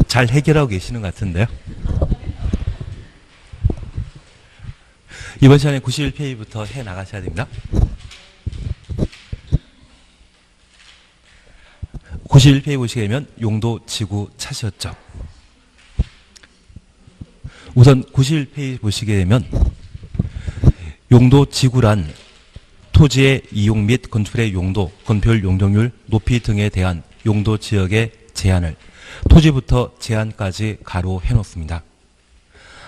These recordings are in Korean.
잘 해결하고 계시는 것 같은데요. 이번 시간에 91페이지부터 해 나가셔야 됩니다. 91페이지 보시게 되면 용도 지구 차시였죠. 우선 91페이지 보시게 되면 용도 지구란 토지의 이용 및 건축의 용도, 건폐율, 용적률, 높이 등에 대한 용도 지역의 제한을 토지부터 제한까지 가로 해놓습니다.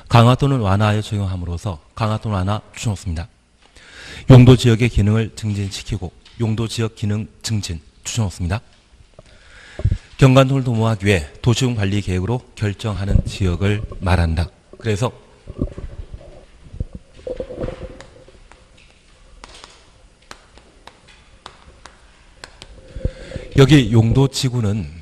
강화 또는 완화에 적용함으로써 강화 또는 완화 추천놓습니다. 용도 지역의 기능을 증진시키고 용도 지역 기능 증진 추천놓습니다. 경관도를 도모하기 위해 도시군 관리 계획으로 결정하는 지역을 말한다. 그래서 여기 용도 지구는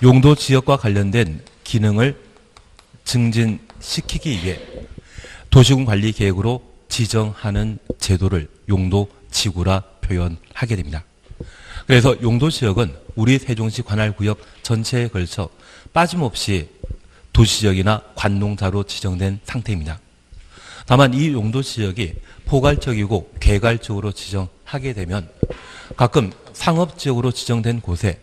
용도 지역과 관련된 기능을 증진시키기 위해 도시군 관리 계획으로 지정하는 제도를 용도 지구라 표현하게 됩니다. 그래서 용도 지역은 우리 세종시 관할구역 전체에 걸쳐 빠짐없이 도시지역이나 관농자로 지정된 상태입니다. 다만 이 용도 지역이 포괄적이고 개괄적으로 지정하게 되면 가끔 상업지역으로 지정된 곳에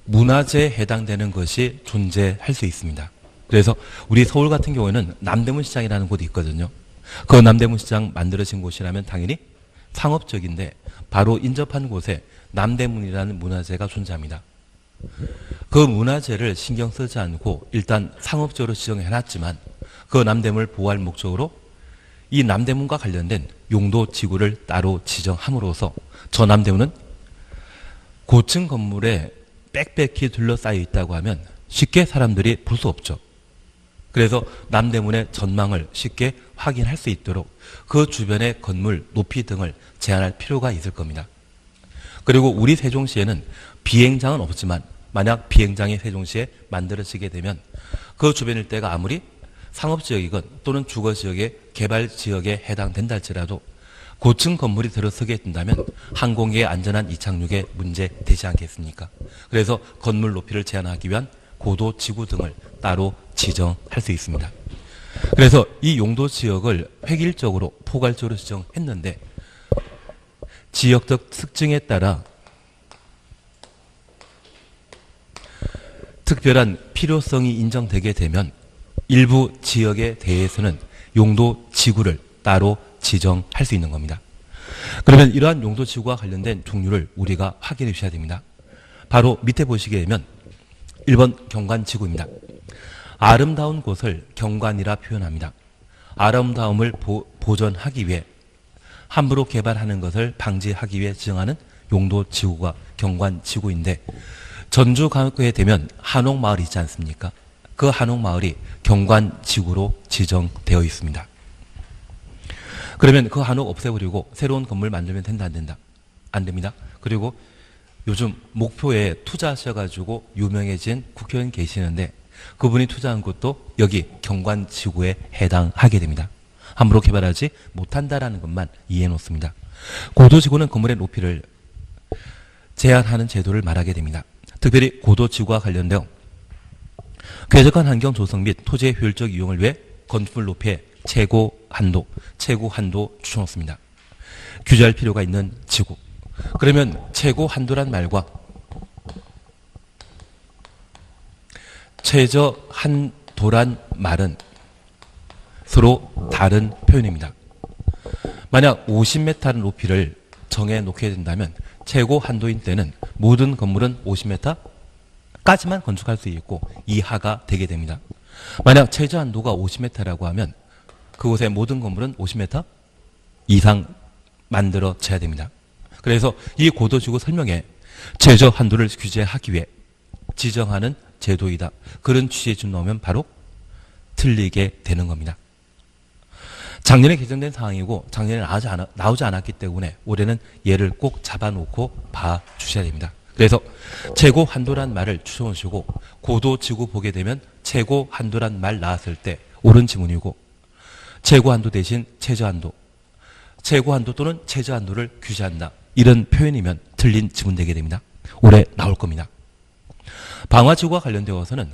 문화재에 해당되는 것이 존재할 수 있습니다. 그래서 우리 서울 같은 경우에는 남대문 시장이라는 곳이 있거든요. 그 남대문 시장 만들어진 곳이라면 당연히 상업적인데 바로 인접한 곳에 남대문이라는 문화재가 존재합니다. 그 문화재를 신경 쓰지 않고 일단 상업적으로 지정해놨지만 그 남대문을 보호할 목적으로 이 남대문과 관련된 용도 지구를 따로 지정함으로써 저 남대문은 고층 건물에 빽빽히 둘러싸여 있다고 하면 쉽게 사람들이 볼 수 없죠. 그래서 남대문의 전망을 쉽게 확인할 수 있도록 그 주변의 건물 높이 등을 제한할 필요가 있을 겁니다. 그리고 우리 세종시에는 비행장은 없지만 만약 비행장이 세종시에 만들어지게 되면 그 주변 일대가 아무리 상업지역이건 또는 주거지역의 개발지역에 해당된다 할지라도 고층 건물이 들어서게 된다면 항공기의 안전한 이착륙에 문제 되지 않겠습니까? 그래서 건물 높이를 제한하기 위한 고도 지구 등을 따로 지정할 수 있습니다. 그래서 이 용도 지역을 획일적으로 포괄적으로 지정했는데 지역적 특징에 따라 특별한 필요성이 인정되게 되면 일부 지역에 대해서는 용도 지구를 따로 지정할 수 있는 겁니다. 그러면 이러한 용도 지구와 관련된 종류를 우리가 확인해 주셔야 됩니다. 바로 밑에 보시게 되면 1번 경관지구입니다. 아름다운 곳을 경관이라 표현합니다. 아름다움을 보존하기 위해 함부로 개발하는 것을 방지하기 위해 지정하는 용도 지구가 경관지구인데 전주광역구에 되면 한옥마을이 있지 않습니까? 그 한옥마을이 경관지구로 지정되어 있습니다. 그러면 그 한옥 없애버리고 새로운 건물 만들면 된다, 안 된다? 안 됩니다. 그리고 요즘 목표에 투자하셔가지고 유명해진 국회의원 계시는데 그분이 투자한 곳도 여기 경관지구에 해당하게 됩니다. 함부로 개발하지 못한다라는 것만 이해해 놓습니다. 고도지구는 건물의 높이를 제한하는 제도를 말하게 됩니다. 특별히 고도지구와 관련되어 쾌적한 환경 조성 및 토지의 효율적 이용을 위해 건물 높이의 최고 한도 추천했습니다. 규제할 필요가 있는 지구. 그러면 최고 한도란 말과 최저 한도란 말은 서로 다른 표현입니다. 만약 50m 높이를 정해 놓게 된다면 최고 한도인 때는 모든 건물은 50m까지만 건축할 수 있고 이하가 되게 됩니다. 만약 최저 한도가 50m라고 하면 그곳의 모든 건물은 50m 이상 만들어져야 됩니다. 그래서 이 고도지구 설명에 최저 한도를 규제하기 위해 지정하는 제도이다. 그런 취지에 좀 넣으면 바로 틀리게 되는 겁니다. 작년에 개정된 사항이고 작년에 나오지 않았기 때문에 올해는 얘를 꼭 잡아놓고 봐주셔야 됩니다. 그래서 최고 한도란 말을 추천하시고 고도지구 보게 되면 최고 한도란 말 나왔을 때 옳은 지문이고 최고 한도 대신 최저 한도, 최고 한도 또는 최저 한도를 규제한다. 이런 표현이면 틀린 지문되게 됩니다. 올해 나올 겁니다. 방화지구와 관련되어서는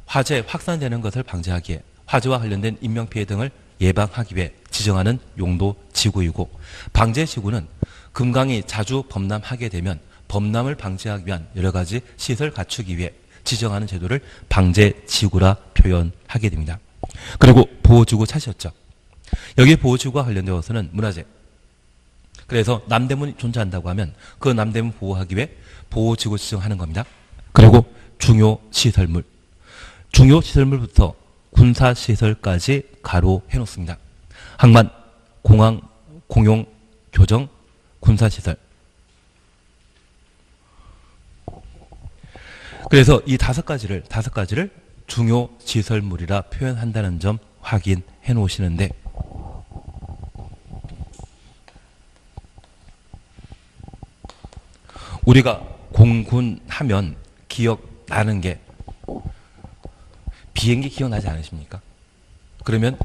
화재 확산되는 것을 방지하기에 화재와 관련된 인명피해 등을 예방하기 위해 지정하는 용도 지구이고, 방제지구는 금강이 자주 범람하게 되면 범람을 방지하기 위한 여러 가지 시설 갖추기 위해 지정하는 제도를 방제지구라 표현하게 됩니다. 그리고 보호지구 찾으셨죠? 여기 보호지구와 관련되어서는 문화재. 그래서 남대문이 존재한다고 하면 그 남대문 보호하기 위해 보호지구 지정하는 겁니다. 그리고 중요시설물. 중요시설물부터 군사시설까지 가로 해놓습니다. 항만, 공항, 공용, 교정, 군사시설. 그래서 이 다섯 가지를 중요시설물이라 표현한다는 점 확인해 놓으시는데, 우리가 공군 하면 기억나는 게 비행기 기억나지 않으십니까? 그러면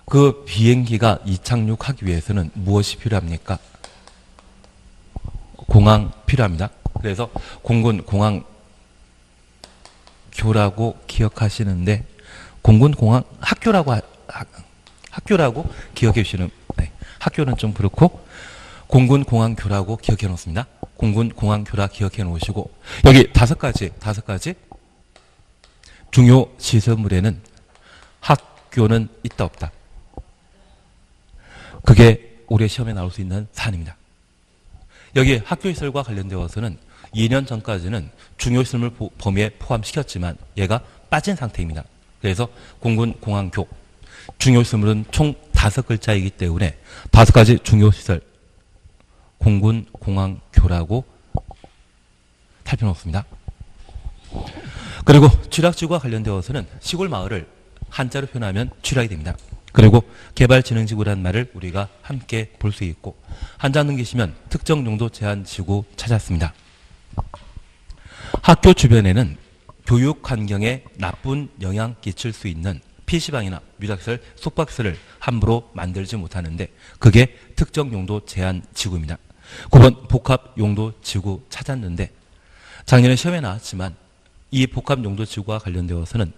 그 비행기가 이착륙하기 위해서는 무엇이 필요합니까? 공항 필요합니다. 그래서 공군 공항 교라고 기억하시는데, 공군 공항 학교라고 기억해 주시는, 네, 학교는 좀 그렇고 공군 공항 교라고 기억해 놓습니다. 공군 공항 교라 기억해 놓으시고, 여기 다섯 가지 중요 시설물에는 학교는 있다 없다. 그게 올해 시험에 나올 수 있는 사안입니다. 여기 학교시설과 관련되어서는 2년 전까지는 중요시설물 범위에 포함시켰지만 얘가 빠진 상태입니다. 그래서 공군 공항교, 중요시설물은 총 5글자이기 때문에 5가지 중요시설, 공군 공항교라고 살펴놓습니다. 그리고 취락지구와 관련되어서는 시골 마을을 한자로 표현하면 취락이 됩니다. 그리고 개발진흥지구라는 말을 우리가 함께 볼 수 있고, 한자 넘기시면 특정 용도 제한 지구 찾았습니다. 학교 주변에는 교육 환경에 나쁜 영향 끼칠 수 있는 PC방이나 뮤닥시설, 속박시설을 함부로 만들지 못하는데 그게 특정 용도 제한 지구입니다. 9번 복합 용도 지구 찾았는데, 작년에 시험에 나왔지만 이 복합 용도 지구와 관련되어서는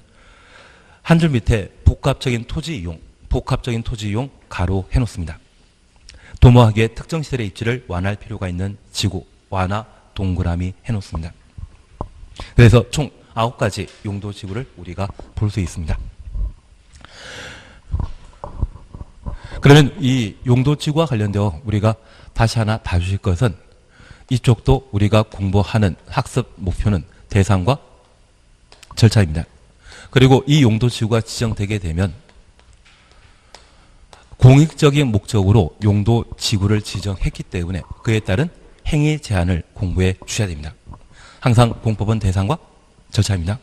한 줄 밑에 복합적인 토지 이용 가로 해놓습니다. 도모하기에 특정 시설의 입지를 완화할 필요가 있는 지구, 완화 동그라미 해놓습니다. 그래서 총 9가지 용도 지구를 우리가 볼 수 있습니다. 그러면 이 용도 지구와 관련되어 우리가 다시 하나 봐주실 것은, 이쪽도 우리가 공부하는 학습 목표는 대상과 절차입니다. 그리고 이 용도 지구가 지정되게 되면 공익적인 목적으로 용도 지구를 지정했기 때문에 그에 따른 행위 제한을 공부해 주셔야 됩니다. 항상 공법은 대상과 절차입니다.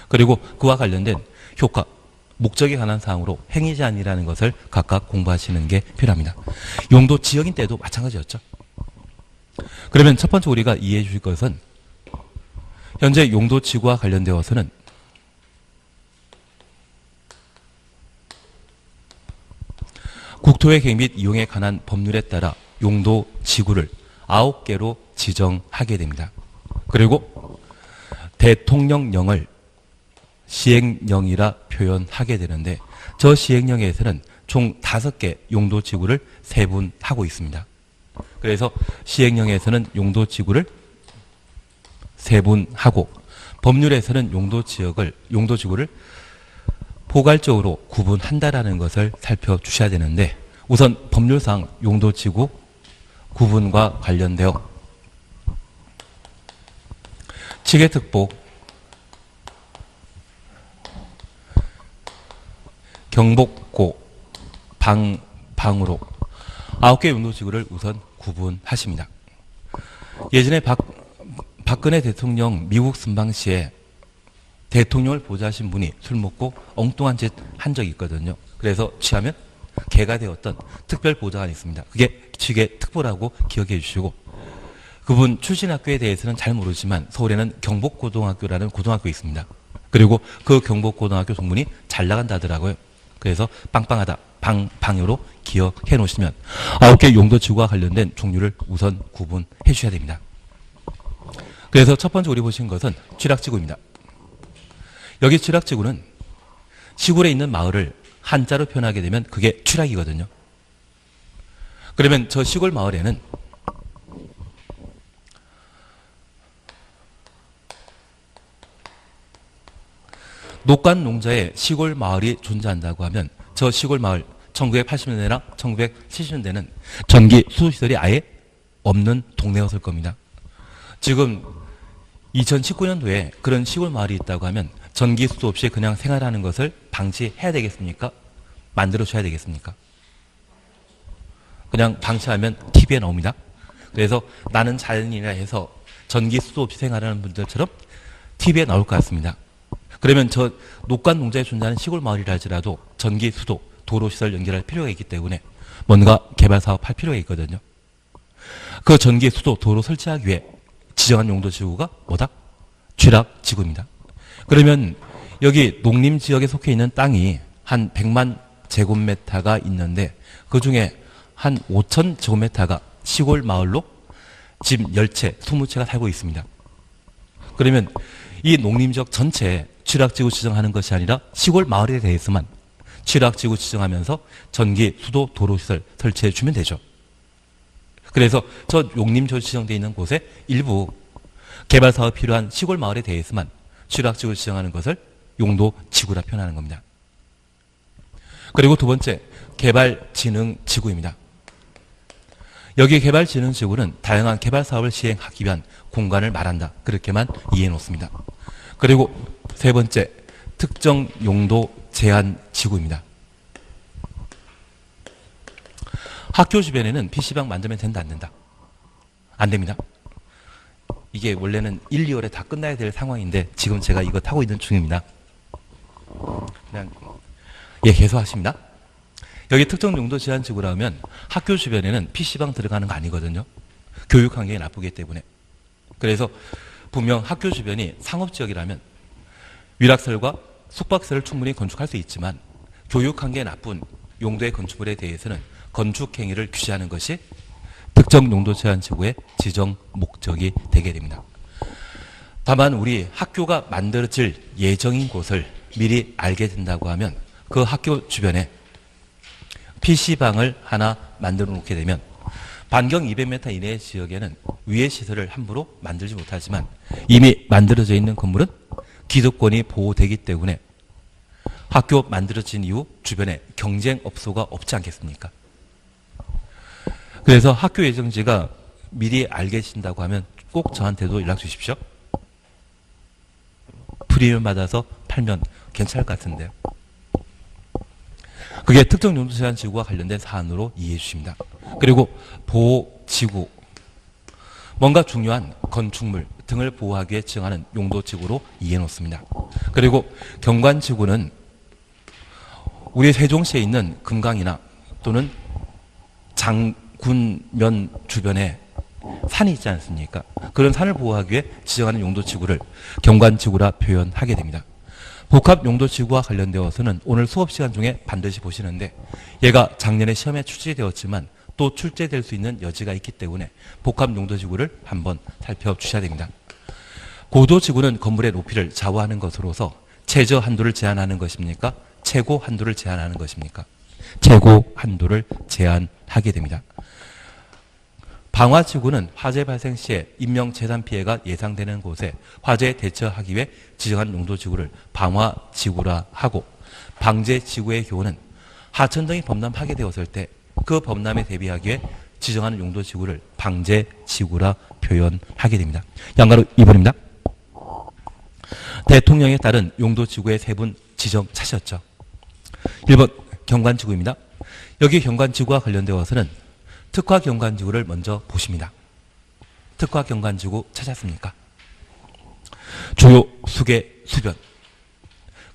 그리고 그와 관련된 효과, 목적에 관한 사항으로 행위 제한이라는 것을 각각 공부하시는 게 필요합니다. 용도 지역인 때도 마찬가지였죠. 그러면 첫 번째 우리가 이해해 주실 것은, 현재 용도 지구와 관련되어서는 국토의 계획 및 이용에 관한 법률에 따라 용도 지구를 9개로 지정하게 됩니다. 그리고 대통령령을 시행령이라 표현하게 되는데, 저 시행령에서는 총 5개 용도 지구를 세분하고 있습니다. 그래서 시행령에서는 용도 지구를 세분하고, 법률에서는 용도 지구를 포괄적으로 구분한다라는 것을 살펴주셔야 되는데, 우선 법률상 용도 지구 구분과 관련되어 치계특보, 경복고, 방으로 9개 용도 지구를 우선 구분하십니다. 예전에 박근혜 대통령 미국 순방 시에 대통령을 보좌하신 분이 술 먹고 엉뚱한 짓 한 적이 있거든요. 그래서 취하면 개가 되었던 특별 보좌관이 있습니다. 그게 치계특보라고 기억해 주시고, 그분 출신 학교에 대해서는 잘 모르지만 서울에는 경복고등학교라는 고등학교 있습니다. 그리고 그 경복고등학교 동문이 잘 나간다더라고요. 그래서 빵빵하다, 방으로 기억해 놓으시면 9개 용도지구와 관련된 종류를 우선 구분해 주셔야 됩니다. 그래서 첫 번째 우리 보신 것은 취락지구입니다. 여기 취락지구는 시골에 있는 마을을 한자로 표현하게 되면 그게 취락이거든요. 그러면 저 시골 마을에는 녹간 농자의 시골 마을이 존재한다고 하면 저 시골 마을 1980년대나 1970년대는 전기 수도시설이 아예 없는 동네였을 겁니다. 지금 2019년도에 그런 시골 마을이 있다고 하면 전기 수도 없이 그냥 생활하는 것을 방치해야 되겠습니까? 만들어줘야 되겠습니까? 그냥 방치하면 TV에 나옵니다. 그래서 나는 자연이라 해서 전기 수도 없이 생활하는 분들처럼 TV에 나올 것 같습니다. 그러면 저 녹간 농자에 존재하는 시골 마을이라 할지라도 전기, 수도, 도로시설 연결할 필요가 있기 때문에 뭔가 개발 사업할 필요가 있거든요. 그 전기, 수도, 도로 설치하기 위해 지정한 용도지구가 뭐다? 취락지구입니다. 그러면 여기 농림지역에 속해 있는 땅이 한 100만 제곱미터가 있는데 그중에 한 5천 제곱미터가 시골 마을로 집 10채, 20채가 살고 있습니다. 그러면 이 농림지역 전체에 취락지구 지정하는 것이 아니라 시골 마을에 대해서만 취락지구 지정하면서 전기, 수도, 도로시설 설치해 주면 되죠. 그래서 저 용림지구 지정되어 있는 곳에 일부 개발 사업 필요한 시골 마을에 대해서만 취락지구 지정하는 것을 용도지구라 표현하는 겁니다. 그리고 두 번째, 개발진흥지구입니다. 여기 개발진흥지구는 다양한 개발 사업을 시행하기 위한 공간을 말한다. 그렇게만 이해해 놓습니다. 그리고 세 번째, 특정 용도 제한 지구입니다. 학교 주변에는 PC방 만들면 된다, 안 된다? 안 됩니다. 이게 원래는 1, 2월에 다 끝나야 될 상황인데 지금 제가 이거 타고 있는 중입니다. 그냥 계속 하십니다. 여기 특정 용도 제한 지구라 하면 학교 주변에는 PC방 들어가는 거 아니거든요. 교육 환경이 나쁘기 때문에. 그래서 분명 학교 주변이 상업지역이라면 위락설과 숙박설을 충분히 건축할 수 있지만 교육 환경이 나쁜 용도의 건축물에 대해서는 건축 행위를 규제하는 것이 특정 용도 제한 지구의 지정 목적이 되게 됩니다. 다만 우리 학교가 만들어질 예정인 곳을 미리 알게 된다고 하면 그 학교 주변에 PC방을 하나 만들어 놓게 되면 반경 200m 이내의 지역에는 위의 시설을 함부로 만들지 못하지만 이미 만들어져 있는 건물은 기득권이 보호되기 때문에 학교 만들어진 이후 주변에 경쟁업소가 없지 않겠습니까? 그래서 학교 예정지가 미리 알게 되신다고 하면 꼭 저한테도 연락 주십시오. 프리미엄 받아서 팔면 괜찮을 것 같은데요. 그게 특정 용도 제한 지구와 관련된 사안으로 이해해 주십니다. 그리고 보호지구, 뭔가 중요한 건축물 등을 보호하기 위해 지정하는 용도지구로 이해해 놓습니다. 그리고 경관지구는 우리 세종시에 있는 금강이나 또는 장군면 주변에 산이 있지 않습니까? 그런 산을 보호하기 위해 지정하는 용도지구를 경관지구라 표현하게 됩니다. 복합용도지구와 관련되어서는 오늘 수업시간 중에 반드시 보시는데 얘가 작년에 시험에 출제되었지만 또 출제될 수 있는 여지가 있기 때문에 복합용도지구를 한번 살펴주셔야 됩니다. 고도지구는 건물의 높이를 좌우하는 것으로서 최저 한도를 제한하는 것입니까? 최고 한도를 제한하는 것입니까? 최고 한도를 제한하게 됩니다. 방화지구는 화재 발생 시에 인명재산 피해가 예상되는 곳에 화재에 대처하기 위해 지정한 용도지구를 방화지구라 하고, 방제지구의 경우는 하천 등이 범람하게 되었을 때 그 범람에 대비하기 위해 지정하는 용도지구를 방제지구라 표현하게 됩니다. 양가로 2번입니다. 대통령에 따른 용도지구의 세 분 지정차셨죠. 1번 경관지구입니다. 여기 경관지구와 관련되어서는 특화 경관지구를 먼저 보십니다. 특화 경관지구 찾았습니까? 주요 수계, 수변,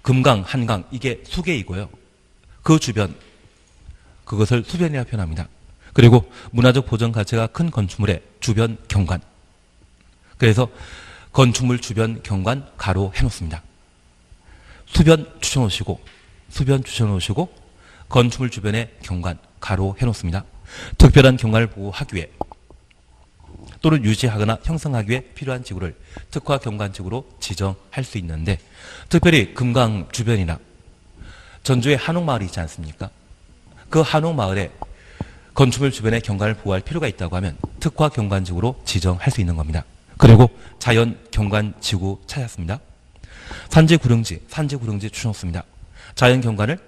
금강, 한강, 이게 수계이고요. 그 주변, 그것을 수변이라 표현합니다. 그리고 문화적 보전 가치가 큰 건축물의 주변 경관, 그래서 건축물 주변 경관 가로 해놓습니다. 수변 추천오시고, 수변 추천오시고, 건축물 주변의 경관, 가로 해놓습니다. 특별한 경관을 보호하기 위해 또는 유지하거나 형성하기 위해 필요한 지구를 특화 경관지구로 지정할 수 있는데, 특별히 금강 주변이나 전주에 한옥마을이 있지 않습니까? 그 한옥마을에 건축물 주변의 경관을 보호할 필요가 있다고 하면 특화 경관지구로 지정할 수 있는 겁니다. 그리고 자연 경관지구 찾았습니다. 산지구릉지 추놓습니다. 자연 경관을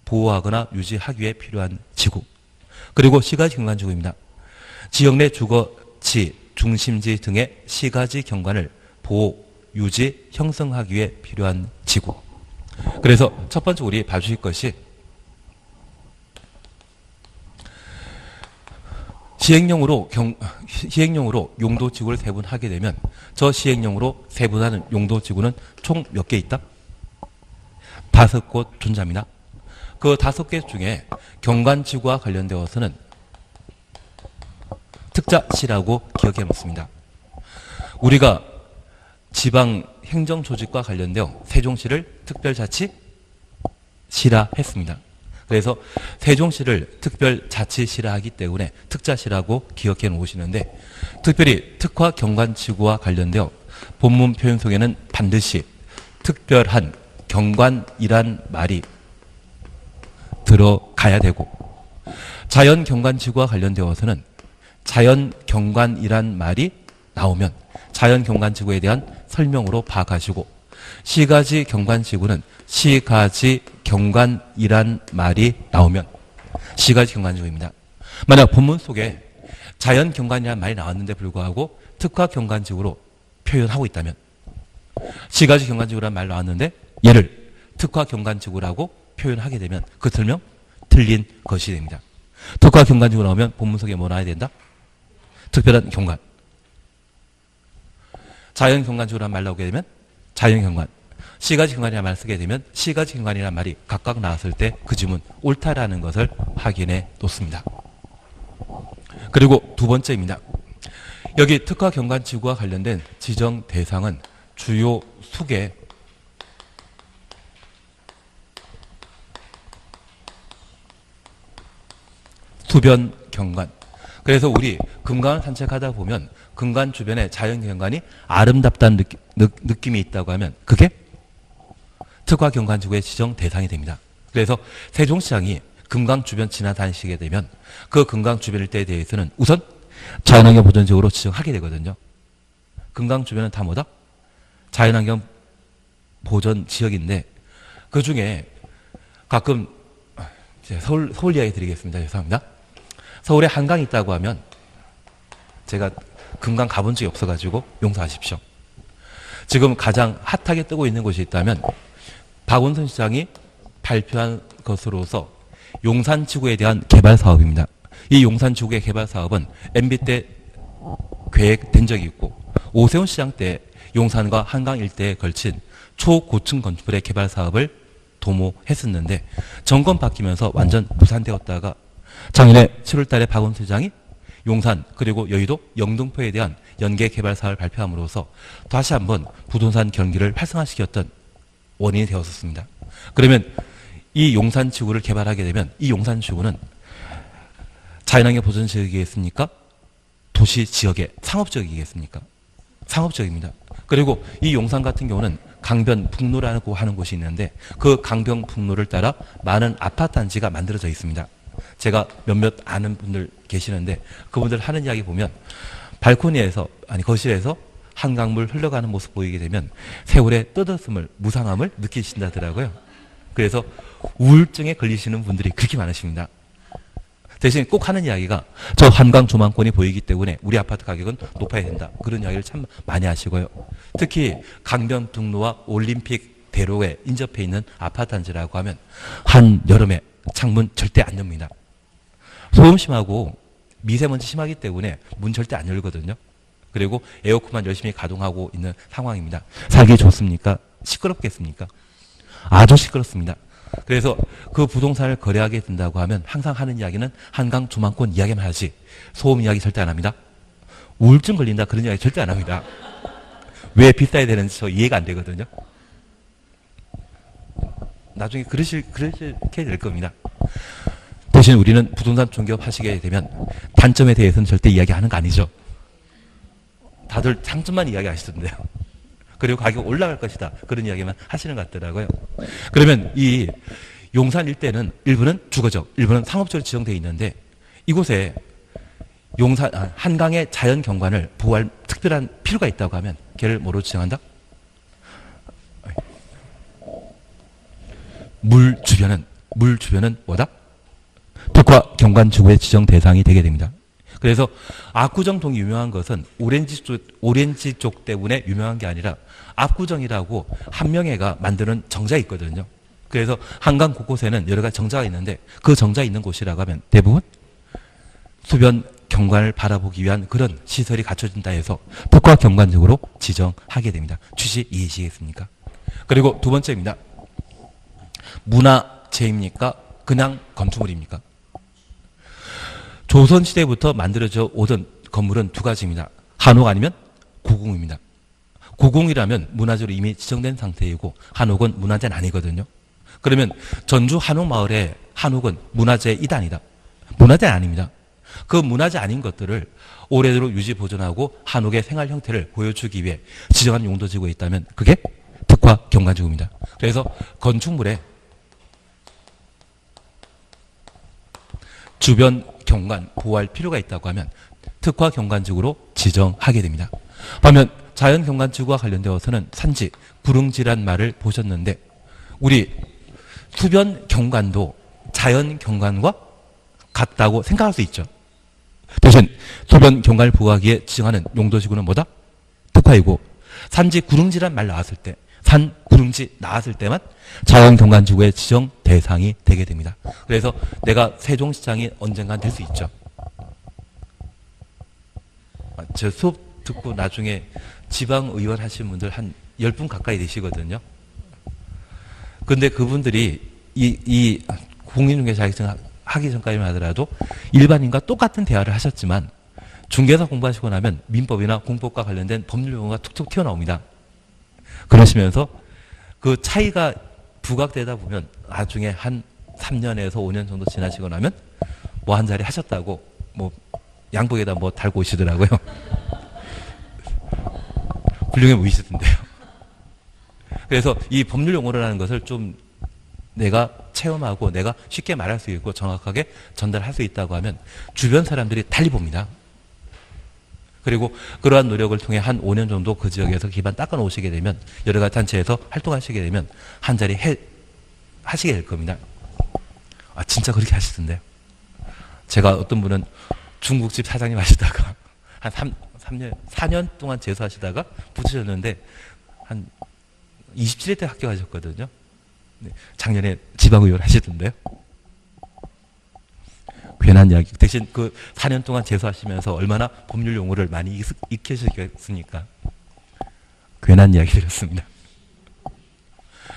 보호하거나 유지하기 위해 필요한 지구. 그리고 시가지 경관지구입니다. 지역 내 주거지, 중심지 등의 시가지 경관을 보호, 유지, 형성하기 위해 필요한 지구. 그래서 첫 번째 우리 봐주실 것이 시행령으로 용도지구를 세분하게 되면 저 시행령으로 세분하는 용도지구는 총 몇 개 있다? 5곳 존재합니다. 그 5개 중에 경관지구와 관련되어서는 특자시라고 기억해 놓습니다. 우리가 지방 행정조직과 관련되어 세종시를 특별자치시라 했습니다. 그래서 세종시를 특별자치시라 하기 때문에 특자시라고 기억해 놓으시는데, 특별히 특화 경관지구와 관련되어 본문 표현 속에는 반드시 특별한 경관이란 말이 들어가야 되고, 자연 경관지구와 관련되어서는 자연 경관이란 말이 나오면 자연 경관지구에 대한 설명으로 파악하시고, 시가지 경관지구는 시가지 경관이란 말이 나오면 시가지 경관지구입니다. 만약 본문 속에 자연 경관이라는 말이 나왔는데 불구하고 특화 경관지구로 표현하고 있다면, 시가지 경관지구라는 말 나왔는데 얘를 특화 경관지구라고 표현하게 되면 그 설명 틀린 것이 됩니다. 특화 경관지구 나오면 본문 속에 뭐 나와야 된다? 특별한 경관. 자연 경관지구라는 말 나오게 되면 자연 경관. 시가지 경관이라는 말 쓰게 되면 시가지 경관이라는 말이 각각 나왔을 때 그 지문 옳다라는 것을 확인해 놓습니다. 그리고 두 번째입니다. 여기 특화 경관지구와 관련된 지정 대상은 주요 수계 수변 경관. 그래서 우리 금강을 산책하다 보면 금강 주변에 자연 경관이 아름답다는 느낌이 있다고 하면 그게 특화 경관지구의 지정 대상이 됩니다. 그래서 세종시장이 금강 주변 지나다니시게 되면 그 금강 주변 일대에 대해서는 우선 자연환경 보전지구로 지정하게 되거든요. 금강 주변은 다 뭐다? 자연환경 보전 지역인데, 그 중에 가끔 서울 이야기 드리겠습니다. 죄송합니다. 서울에 한강이 있다고 하면, 제가 금강 가본 적이 없어가지고 용서하십시오. 지금 가장 핫하게 뜨고 있는 곳이 있다면 박원순 시장이 발표한 것으로서 용산지구에 대한 개발 사업입니다. 이 용산지구의 개발 사업은 MB 때 계획된 적이 있고, 오세훈 시장 때 용산과 한강 일대에 걸친 초고층 건축물의 개발 사업을 도모했었는데 정권 바뀌면서 완전 무산되었다가 작년에 7월 달에 박원순 시장이 용산 그리고 여의도 영등포에 대한 연계 개발 사업을 발표함으로써 다시 한번 부동산 경기를 활성화시켰던 원인이 되었었습니다. 그러면 이 용산지구를 개발하게 되면 이 용산지구는 자연환경 보전 지역이겠습니까? 도시 지역의 상업지역이겠습니까? 상업지역입니다. 그리고 이 용산 같은 경우는 강변북로라고 하는 곳이 있는데 그 강변북로를 따라 많은 아파트 단지가 만들어져 있습니다. 제가 몇몇 아는 분들 계시는데 그분들 하는 이야기 보면 발코니에서, 아니 거실에서 한강물 흘러가는 모습 보이게 되면 세월의 뜨뜻함을, 무상함을 느끼신다더라고요. 그래서 우울증에 걸리시는 분들이 그렇게 많으십니다. 대신 꼭 하는 이야기가 저 한강 조망권이 보이기 때문에 우리 아파트 가격은 높아야 된다. 그런 이야기를 참 많이 하시고요. 특히 강변북로와 올림픽 대로에 인접해 있는 아파트 단지라고 하면 한여름에 창문 절대 안 엽니다. 소음 심하고 미세먼지 심하기 때문에 문 절대 안 열거든요. 그리고 에어컨만 열심히 가동하고 있는 상황입니다. 살기 좋습니까? 시끄럽겠습니까? 아주 시끄럽습니다. 그래서 그 부동산을 거래하게 된다고 하면 항상 하는 이야기는 한강 조망권 이야기만 하지 소음 이야기 절대 안 합니다. 우울증 걸린다 그런 이야기 절대 안 합니다. 왜 비싸야 되는지 저 이해가 안 되거든요. 나중에 그러시게 될 겁니다. 대신 우리는 부동산 중개업 하시게 되면 단점에 대해서는 절대 이야기하는 거 아니죠. 다들 장점만 이야기하시던데요. 그리고 가격 올라갈 것이다. 그런 이야기만 하시는 것 같더라고요. 그러면 이 용산 일대는 일부는 주거적, 일부는 상업적으로 지정되어 있는데 이곳에 용산, 한강의 자연 경관을 보호할 특별한 필요가 있다고 하면 걔를 뭐로 지정한다? 물 주변은 뭐다? 특화 경관지구의 지정 대상이 되게 됩니다. 그래서 압구정동이 유명한 것은 오렌지 쪽 때문에 유명한 게 아니라 압구정이라고 한명회가 만드는 정자가 있거든요. 그래서 한강 곳곳에는 여러 가지 정자가 있는데 그 정자 있는 곳이라고 하면 대부분 수변 경관을 바라보기 위한 그런 시설이 갖춰진다 해서 특화 경관지구로 지정하게 됩니다. 취지 이해하시겠습니까? 그리고 두 번째입니다. 문화재입니까? 그냥 건축물입니까? 조선시대부터 만들어져 오던 건물은 두 가지입니다. 한옥 아니면 고궁입니다. 고궁이라면 문화재로 이미 지정된 상태이고 한옥은 문화재는 아니거든요. 그러면 전주 한옥마을의 한옥은 문화재 이단이다. 문화재는 아닙니다. 그 문화재 아닌 것들을 오래도록 유지 보존하고 한옥의 생활 형태를 보여주기 위해 지정한 용도지구에 있다면 그게 특화 경관지구입니다. 그래서 건축물에 주변 경관 보호할 필요가 있다고 하면 특화 경관지구로 지정하게 됩니다. 반면 자연 경관지구와 관련되어서는 산지, 구릉지란 말을 보셨는데 우리 수변 경관도 자연 경관과 같다고 생각할 수 있죠. 대신 수변 경관을 보호하기에 지정하는 용도지구는 뭐다? 특화이고 산지, 구릉지란 말 나왔을 때 산, 구릉지 나왔을 때만 자연경관지구의 지정 대상이 되게 됩니다. 그래서 내가 세종시장이 언젠간 될 수 있죠. 제 수업 듣고 나중에 지방의원 하신 분들 한 10분 가까이 되시거든요. 근데 그분들이 이 공인중개사 자격증 하기 전까지만 하더라도 일반인과 똑같은 대화를 하셨지만 중개사 공부하시고 나면 민법이나 공법과 관련된 법률 용어가 툭툭 튀어나옵니다. 그러시면서 그 차이가 부각되다 보면 나중에 한 3년에서 5년 정도 지나시고 나면 뭐 한 자리 하셨다고 뭐 양복에다 뭐 달고 오시더라고요. 훌륭해 보이시던데요. 그래서 이 법률 용어라는 것을 좀 내가 체험하고 내가 쉽게 말할 수 있고 정확하게 전달할 수 있다고 하면 주변 사람들이 달리 봅니다. 그리고 그러한 노력을 통해 한 5년 정도 그 지역에서 기반 닦아 놓으시게 되면 여러 가지 단체에서 활동하시게 되면 한 자리 하시게 될 겁니다. 아, 진짜 그렇게 하시던데요. 제가 어떤 분은 중국집 사장님 하시다가 한 4년 동안 재수하시다가 붙으셨는데 한 27회 때 합격하셨거든요. 네, 작년에 지방의원 하시던데요. 괜한 이야기. 대신 그 4년 동안 재수하시면서 얼마나 법률 용어를 많이 익히셨겠습니까? 괜한 이야기 드렸습니다.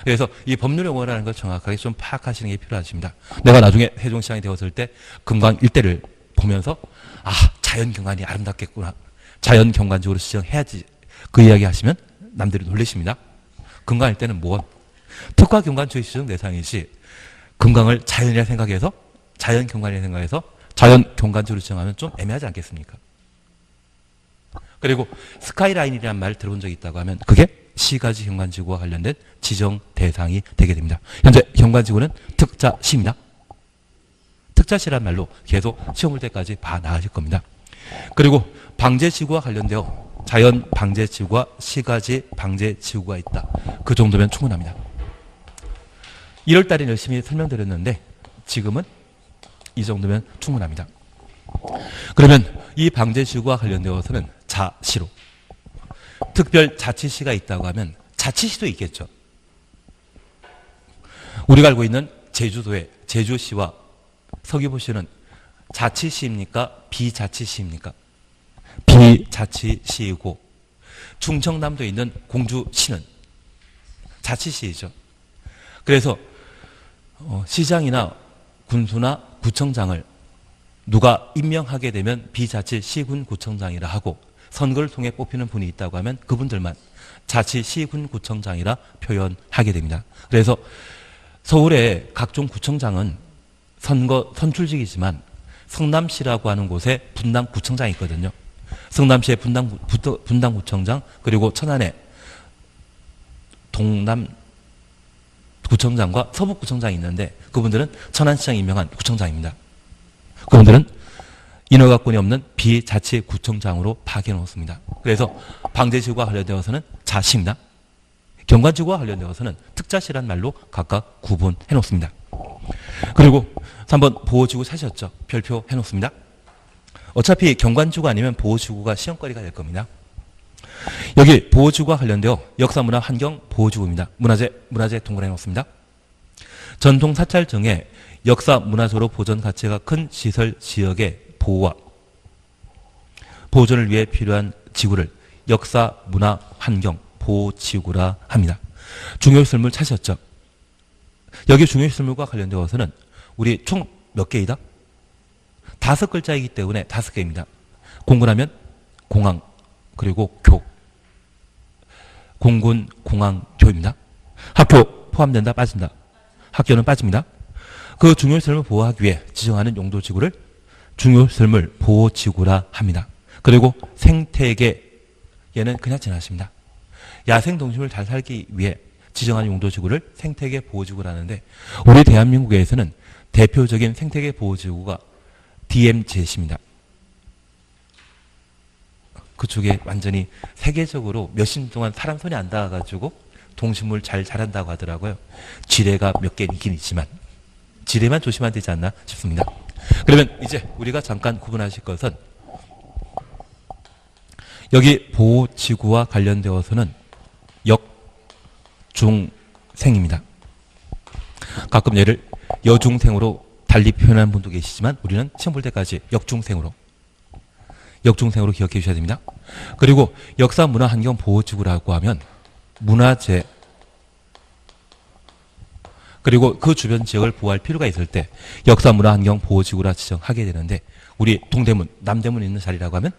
그래서 이 법률 용어라는 걸 정확하게 좀 파악하시는 게 필요하십니다. 내가 나중에 세종시장이 되었을 때 금강 일대를 보면서 아, 자연경관이 아름답겠구나. 자연경관적으로 지정해야지. 그 이야기 하시면 남들이 놀라십니다. 금강 일대는 뭐? 특화경관주의 지정 대상이지 금강을 자연이라 생각해서 자연경관이라 생각해서 자연경관지구로 지정하면 좀 애매하지 않겠습니까? 그리고 스카이라인이라는 말 들어본 적이 있다고 하면 그게 시가지 경관지구와 관련된 지정 대상이 되게 됩니다. 현재 경관지구는 특자시입니다. 특자시란 말로 계속 시험 볼 때까지 봐 나가실 겁니다. 그리고 방제지구와 관련되어 자연 방제지구와 시가지 방제지구가 있다. 그 정도면 충분합니다. 1월 달에 열심히 설명드렸는데 지금은 이 정도면 충분합니다. 그러면 이 방제지구와 관련되어서는 자시로 특별 자치시가 있다고 하면 자치시도 있겠죠. 우리가 알고 있는 제주도의 제주시와 서귀포시는 자치시입니까? 비자치시입니까? 비자치시이고 충청남도에 있는 공주시는 자치시이죠. 그래서 시장이나 군수나 구청장을 누가 임명하게 되면 비자치 시군 구청장이라 하고 선거를 통해 뽑히는 분이 있다고 하면 그분들만 자치 시군 구청장이라 표현하게 됩니다. 그래서 서울의 각종 구청장은 선출직이지만 성남시라고 하는 곳에 분당구청장이 있거든요. 성남시의 분당구청장, 그리고 천안에 동남구청장과 서북구청장이 있는데 그분들은 천안시장이 임명한 구청장입니다. 그분들은 인허가권이 없는 비자치구청장으로 파악해 놓습니다. 그래서 방제지구와 관련되어서는 자시입니다. 경관지구와 관련되어서는 특자시라는 말로 각각 구분해 놓습니다. 그리고 3번 보호지구 사셨죠? 별표 해 놓습니다. 어차피 경관지구 아니면 보호지구가 시험거리가 될 겁니다. 여기 보호지구와 관련되어 역사문화 환경 보호지구입니다. 문화재 동그라미 놓습니다. 전통 사찰정의 역사 문화재로 보존 가치가 큰 시설 지역의 보호와 보존을 위해 필요한 지구를 역사 문화 환경 보호지구라 합니다. 중요시설물 찾으셨죠? 여기 중요시설물과 관련되어서는 우리 총 몇 개이다? 5글자이기 때문에 5개입니다. 공군하면 공항, 그리고 교. 공군, 공항, 교입니다. 학교 포함된다, 빠진다. 학교는 빠집니다. 그 중요시설물 보호하기 위해 지정하는 용도지구를 중요시설물 보호지구라 합니다. 그리고 생태계, 얘는 그냥 지나십니다. 야생동식물 잘 살기 위해 지정한 용도지구를 생태계 보호지구라는데 우리 대한민국에서는 대표적인 생태계 보호지구가 DMZ입니다. 그쪽에 완전히 세계적으로 몇십 년 동안 사람 손이 안 닿아가지고 동식물 잘 자란다고 하더라고요. 지뢰가 몇 개 있긴 있지만 지뢰만 조심하면 되지 않나 싶습니다. 그러면 이제 우리가 잠깐 구분하실 것은 여기 보호지구와 관련되어서는 역중생입니다. 가끔 얘를 여중생으로 달리 표현하는 분도 계시지만 우리는 시험 볼 때까지 역중생으로 기억해 주셔야 됩니다. 그리고 역사 문화 환경 보호지구라고 하면 문화재 그리고 그 주변 지역을 보호할 필요가 있을 때 역사 문화 환경 보호지구라 지정하게 되는데 우리 동대문, 남대문 있는 자리라고 하면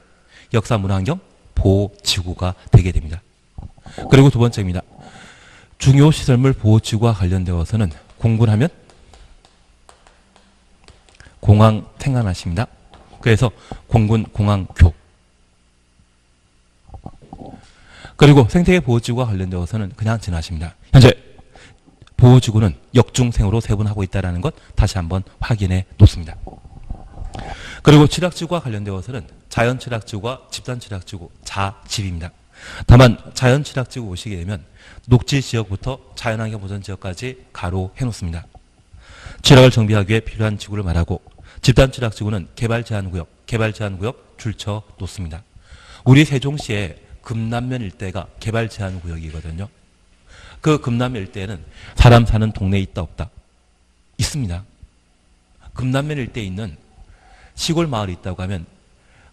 역사 문화 환경 보호지구가 되게 됩니다. 그리고 두 번째입니다. 중요시설물 보호지구와 관련되어서는 공군하면 공항 생각나십니다. 그래서 공군, 공항, 교. 그리고 생태계 보호지구와 관련되어서는 그냥 지나십니다. 현재 보호지구는 역중생으로 세분하고 있다는 것 다시 한번 확인해 놓습니다. 그리고 취락지구와 관련되어서는 자연취락지구와 집단취락지구, 자집입니다. 다만 자연취락지구 오시게 되면 녹지지역부터 자연환경 보전지역까지 가로해 놓습니다. 취락을 정비하기 위해 필요한 지구를 말하고 집단취락지구는 개발제한구역 줄쳐 놓습니다. 우리 세종시에 금남면 일대가 개발제한구역이거든요. 그 금남면 일대에는 사람 사는 동네에 있다 없다? 있습니다. 금남면 일대에 있는 시골 마을이 있다고 하면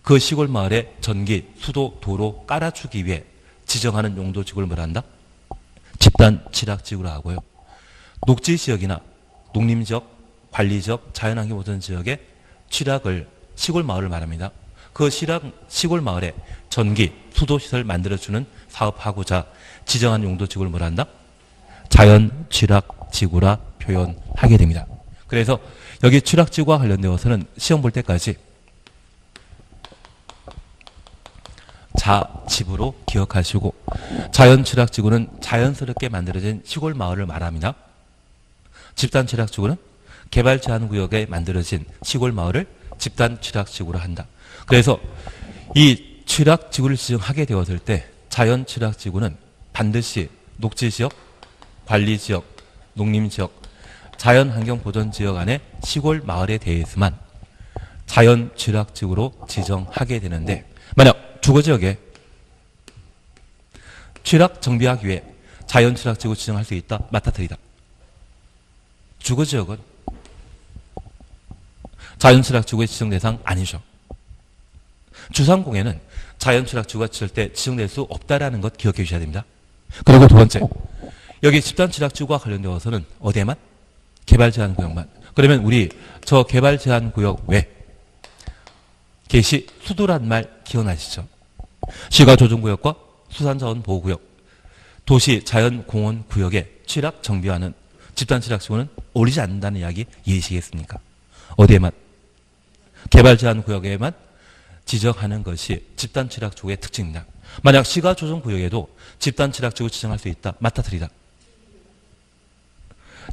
그 시골 마을에 전기, 수도, 도로 깔아주기 위해 지정하는 용도지구를 뭐란다? 집단취락지구라 하고요. 녹지지역이나 농림지역, 관리지역, 자연환경 보전 지역의 취락을 시골 마을을 말합니다. 그 시골 마을에 전기, 수도시설 만들어주는 사업하고자 지정한 용도지구를 뭐란다? 자연취락지구라 표현하게 됩니다. 그래서 여기 취락지구와 관련되어서는 시험 볼 때까지 자집으로 기억하시고 자연취락지구는 자연스럽게 만들어진 시골 마을을 말합니다. 집단취락지구는 개발제한구역에 만들어진 시골 마을을 집단취락지구로 한다. 그래서 이 취락지구를 지정하게 되었을 때 자연취락지구는 반드시 녹지지역, 관리지역, 농림지역, 자연환경보전지역 안에 시골 마을에 대해서만 자연취락지구로 지정하게 되는데 만약 주거지역에 취락 정비하기 위해 자연취락지구 지정할 수 있다? 맞다트리다. 주거지역은 자연취락지구의 지정 대상 아니죠. 주상공에는 자연취락지구가 절대 지정될 수 없다라는 것 기억해 주셔야 됩니다. 그리고 두 번째, 여기 집단취락지구와 관련되어서는 어디에만? 개발제한구역만. 그러면 우리 저 개발제한구역 외 개시 수도란 말 기억나시죠? 시가조정구역과 수산자원보호구역, 도시자연공원구역에 취락 정비하는 집단취락지구는 어울리지 않는다는 이야기 이해하시겠습니까? 어디에만? 개발 제한 구역에만 지정하는 것이 집단 취락지구의 특징입니다. 만약 시가 조정 구역에도 집단 취락지구 지정할 수 있다. 맞다 틀리다.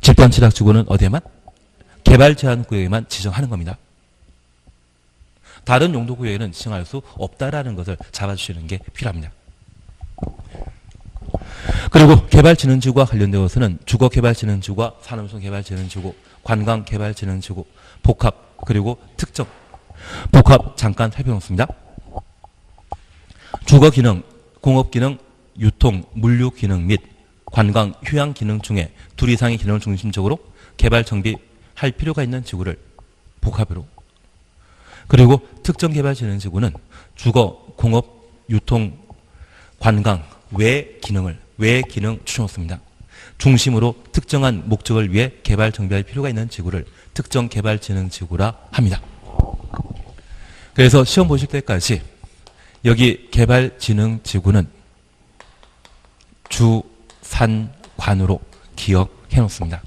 집단 취락지구는 어디에만? 개발 제한 구역에만 지정하는 겁니다. 다른 용도 구역에는 지정할 수 없다라는 것을 잡아주시는 게 필요합니다. 그리고 개발진흥지구와 관련되어서는 주거개발진흥지구와 산업용개발진흥지구, 관광개발진흥지구, 복합, 그리고 특정, 복합 잠깐 살펴놓습니다. 주거기능, 공업기능, 유통, 물류기능 및 관광, 휴양기능 중에 둘 이상의 기능을 중심적으로 개발 정비할 필요가 있는 지구를 복합으로, 그리고 특정개발진흥지구는 주거, 공업, 유통, 관광, 외 기능 추천했습니다. 중심으로 특정한 목적을 위해 개발 정비할 필요가 있는 지구를 특정개발진흥지구라 합니다. 그래서 시험 보실 때까지 여기 개발진흥지구는 주산관으로 기억해 놓습니다.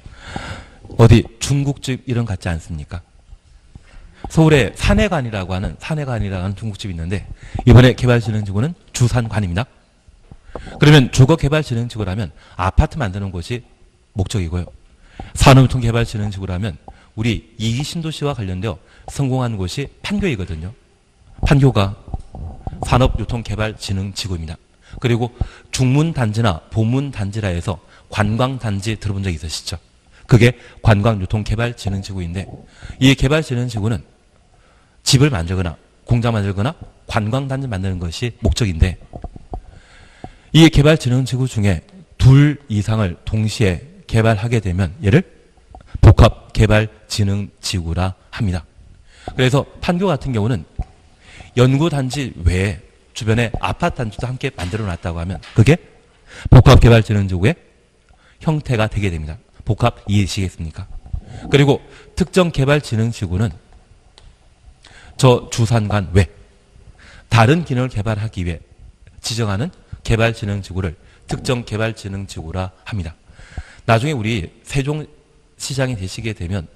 어디 중국집 이런 같지 않습니까? 서울에 산해관이라고 하는 중국집이 있는데 이번에 개발진흥지구는 주산관입니다. 그러면 주거개발진흥지구라면 아파트 만드는 곳이 목적이고요. 산업통개발진흥지구라면 우리 이기신도시와 관련되어 성공한 곳이 판교이거든요. 판교가 산업유통개발진흥지구입니다. 그리고 중문단지나 보문단지라 해서 관광단지 들어본 적 있으시죠? 그게 관광유통개발진흥지구인데 이 개발진흥지구는 집을 만들거나 공장 만들거나 관광단지 만드는 것이 목적인데 이 개발진흥지구 중에 둘 이상을 동시에 개발하게 되면 얘를 복합개발진흥지구라 합니다. 그래서 판교 같은 경우는 연구단지 외에 주변에 아파트 단지도 함께 만들어 놨다고 하면 그게 복합개발진흥지구의 형태가 되게 됩니다. 복합 이해하시겠습니까? 그리고 특정개발진흥지구는 저 주산관 외 다른 기능을 개발하기 위해 지정하는 개발진흥지구를 특정개발진흥지구라 합니다. 나중에 우리 세종시장이 되시게 되면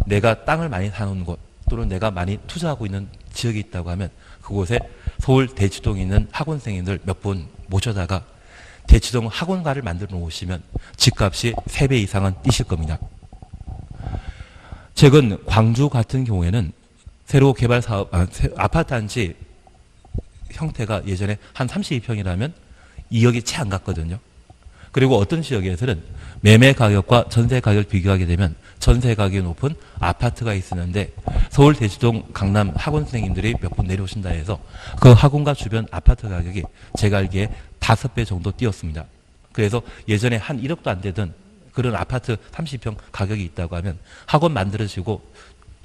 내가 땅을 많이 사놓은 곳 또는 내가 많이 투자하고 있는 지역이 있다고 하면 그곳에 서울 대치동에 있는 학원생님들 몇 분 모셔다가 대치동 학원가를 만들어 놓으시면 집값이 3배 이상은 뛰실 겁니다. 최근 광주 같은 경우에는 새로 개발 사업, 아파트 단지 형태가 예전에 한 32평이라면 2억이 채 안 갔거든요. 그리고 어떤 지역에서는 매매 가격과 전세 가격을 비교하게 되면 전세 가격이 높은 아파트가 있었는데 서울 대치동 강남 학원 선생님들이 몇 분 내려오신다 해서 그 학원과 주변 아파트 가격이 제가 알기에 5배 정도 뛰었습니다. 그래서 예전에 한 1억도 안 되던 그런 아파트 30평 가격이 있다고 하면 학원 만들어지고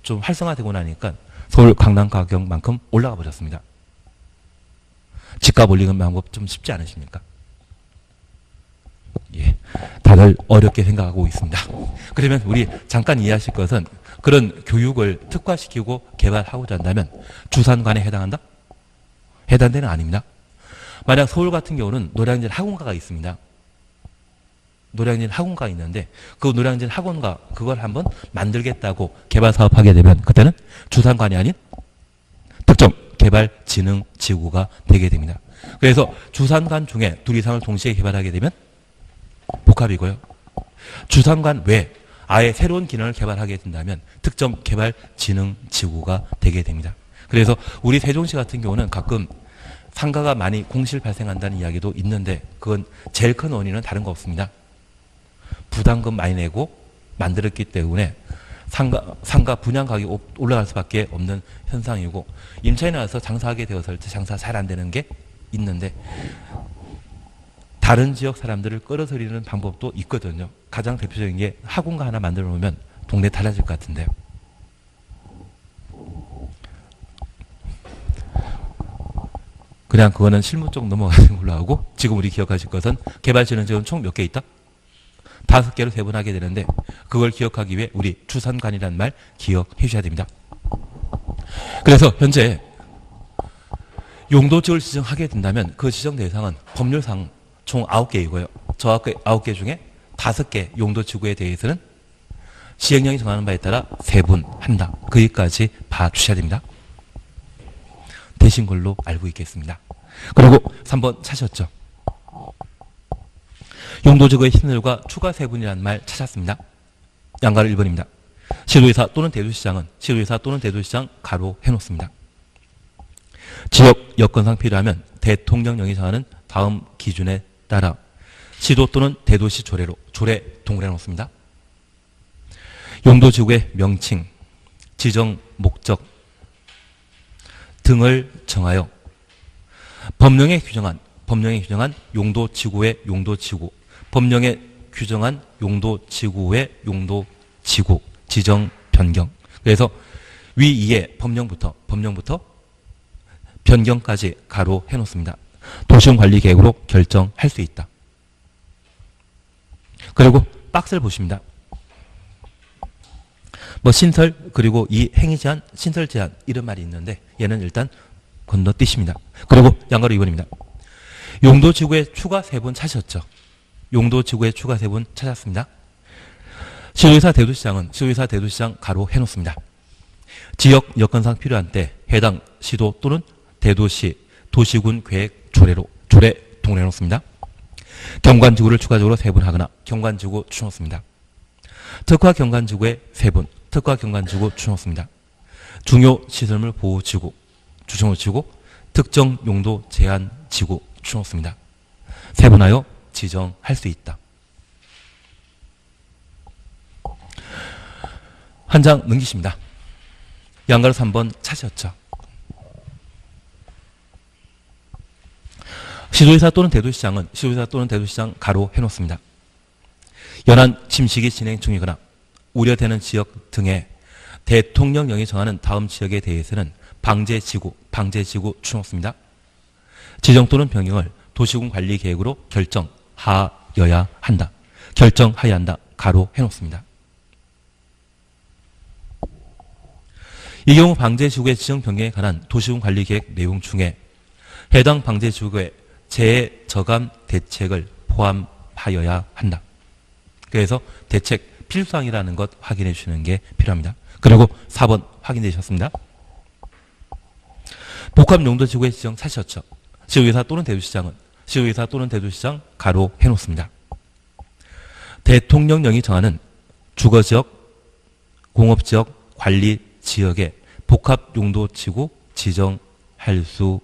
좀 활성화되고 나니까 서울 강남 가격만큼 올라가 버렸습니다. 집값 올리는 방법 좀 쉽지 않으십니까? 예, 다들 어렵게 생각하고 있습니다. 그러면 우리 잠깐 이해하실 것은 그런 교육을 특화시키고 개발하고자 한다면 주산관에 해당한다? 해당되는 아닙니다. 만약 서울 같은 경우는 노량진 학원가가 있습니다. 노량진 학원가 있는데 그 노량진 학원가 그걸 한번 만들겠다고 개발 사업하게 되면 그때는 주산관이 아닌 특정 개발진흥지구가 되게 됩니다. 그래서 주산관 중에 둘 이상을 동시에 개발하게 되면 복합이고요. 주산관 외에 아예 새로운 기능을 개발하게 된다면 특정 개발진흥지구가 되게 됩니다. 그래서 우리 세종시 같은 경우는 가끔 상가가 많이 공실 발생한다는 이야기도 있는데 그건 제일 큰 원인은 다른 거 없습니다. 부담금 많이 내고 만들었기 때문에 상가 분양 가격이 올라갈 수밖에 없는 현상이고 임차인에 나와서 장사하게 되었을 때 장사 잘 안 되는 게 있는데 다른 지역 사람들을 끌어들이는 방법도 있거든요. 가장 대표적인 게 학원가 하나 만들어 놓으면 동네 달라질 것 같은데요. 그냥 그거는 실무 쪽 넘어가는 걸로 하고 지금 우리 기억하실 것은 개발진흥지구는 총 몇 개 있다? 5개로 세분하게 되는데 그걸 기억하기 위해 우리 주산관이라는 말 기억해 주셔야 됩니다. 그래서 현재 용도지구를 지정하게 된다면 그 지정 대상은 법률상 총 9개이고요. 저 9개 중에 5개 용도지구에 대해서는 시행령이 정하는 바에 따라 세분한다. 거기까지 봐주셔야 됩니다. 되신 걸로 알고 있겠습니다. 그리고 3번 찾으셨죠? 용도지구의 신설과 추가 세분이라는 말 찾았습니다. 양가를 1번입니다. 시도의사 또는 대도시장은 시도의사 또는 대도시장 가로 해놓습니다. 지역 여건상 필요하면 대통령령이 정하는 다음 기준에 따라 시도 또는 대도시 조례로 조례 동그래 놓습니다. 용도지구의 명칭, 지정 목적 등을 정하여 법령에 규정한 용도지구의 용도지구, 법령에 규정한 용도지구의 용도지구 지정 변경. 그래서 위 이에 법령부터 변경까지 가로 해놓습니다. 도시군관리계획으로 결정할 수 있다. 그리고 박스를 보십니다. 뭐 신설 그리고 이 행위 제한, 신설 제한 이런 말이 있는데 얘는 일단 건너뛰십니다. 그리고 양가로 2번입니다. 용도지구의 추가 세분 찾으셨죠? 용도지구의 추가 세분 찾았습니다. 시도의사 대도시장 가로 해놓습니다. 지역 여건상 필요한 때 해당 시도 또는 대도시 도시군 계획 조례로 조례 동그래 놓습니다. 경관지구를 추가적으로 세분하거나 경관지구 추놓습니다. 특화 경관지구의 세분, 특화 경관지구 추놓습니다. 중요 시설물 보호지구, 주정호지구, 특정 용도 제한 지구 추놓습니다. 세분하여 지정할 수 있다. 한 장 넘기십니다. 양가로 3번 찾으셨죠? 시도의사 또는 대도시장 가로 해놓습니다. 연한 침식이 진행 중이거나 우려되는 지역 등에 대통령령이 정하는 다음 지역에 대해서는 방제지구 추놓습니다. 지정 또는 변경을 도시군 관리 계획으로 결정하여야 한다. 가로 해놓습니다. 이 경우 방제지구의 지정 변경에 관한 도시군 관리 계획 내용 중에 해당 방제지구의 재저감 대책을 포함하여야 한다. 그래서 대책 필수사항이라는 것 확인해 주시는 게 필요합니다. 그리고 4번 확인되셨습니다. 복합용도지구의 지정 찾으셨죠? 시도의사 또는 대도시장 가로 해놓습니다. 대통령령이 정하는 주거지역, 공업지역, 관리지역에 복합용도지구 지정할 수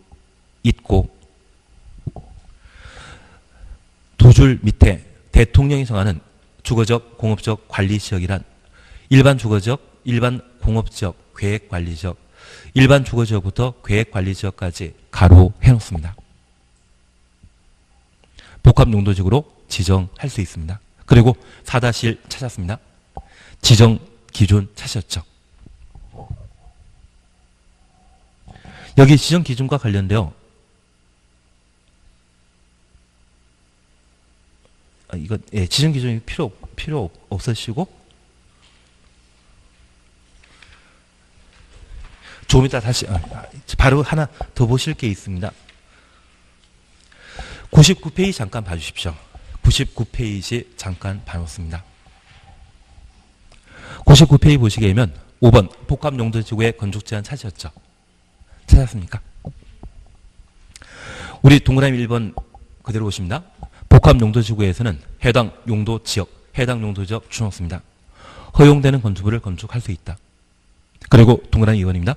있고 두 줄 밑에 대통령이 정하는 주거지역, 공업지역, 관리지역이란 일반 주거지역, 일반 공업지역, 계획관리지역, 일반 주거지역부터 계획관리지역까지 가로 해놓습니다. 복합용도지구로 지정할 수 있습니다. 그리고 4-1 찾았습니다. 지정 기준 찾으셨죠? 여기 지정 기준과 관련되어 지정 기준이 필요 없으시고 조금 이따 다시 바로 하나 더 보실 게 있습니다. 99페이지 잠깐 봐주십시오. 99페이지 잠깐 봐놓습니다. 99페이지 보시게 되면 5번 복합용도지구의 건축 제한 찾으셨죠? 찾았습니까? 우리 동그라미 1번 그대로 보십니다. 복합용도지구에서는 해당 용도지역 추놓습니다. 허용되는 건축물을 건축할 수 있다. 그리고 동그라미 2번입니다.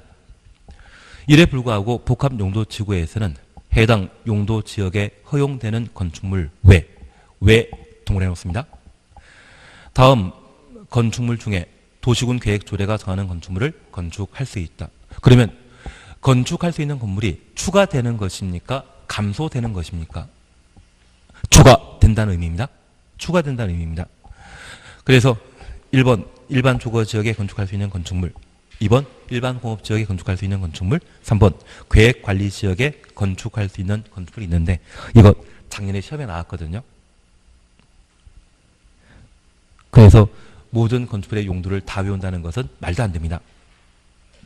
이에 불구하고 복합용도지구에서는 해당 용도지역에 허용되는 건축물 외 동그라미 놓습니다. 다음 건축물 중에 도시군 계획 조례가 정하는 건축물을 건축할 수 있다. 그러면 건축할 수 있는 건물이 추가되는 것입니까? 감소되는 것입니까? 추가된다는 의미입니다. 추가된다는 의미입니다. 그래서 1번 일반 주거지역에 건축할 수 있는 건축물, 2번 일반 공업지역에 건축할 수 있는 건축물, 3번 계획관리지역에 건축할 수 있는 건축물이 있는데 이거 작년에 시험에 나왔거든요. 그래서 모든 건축물의 용도를 다 외운다는 것은 말도 안 됩니다.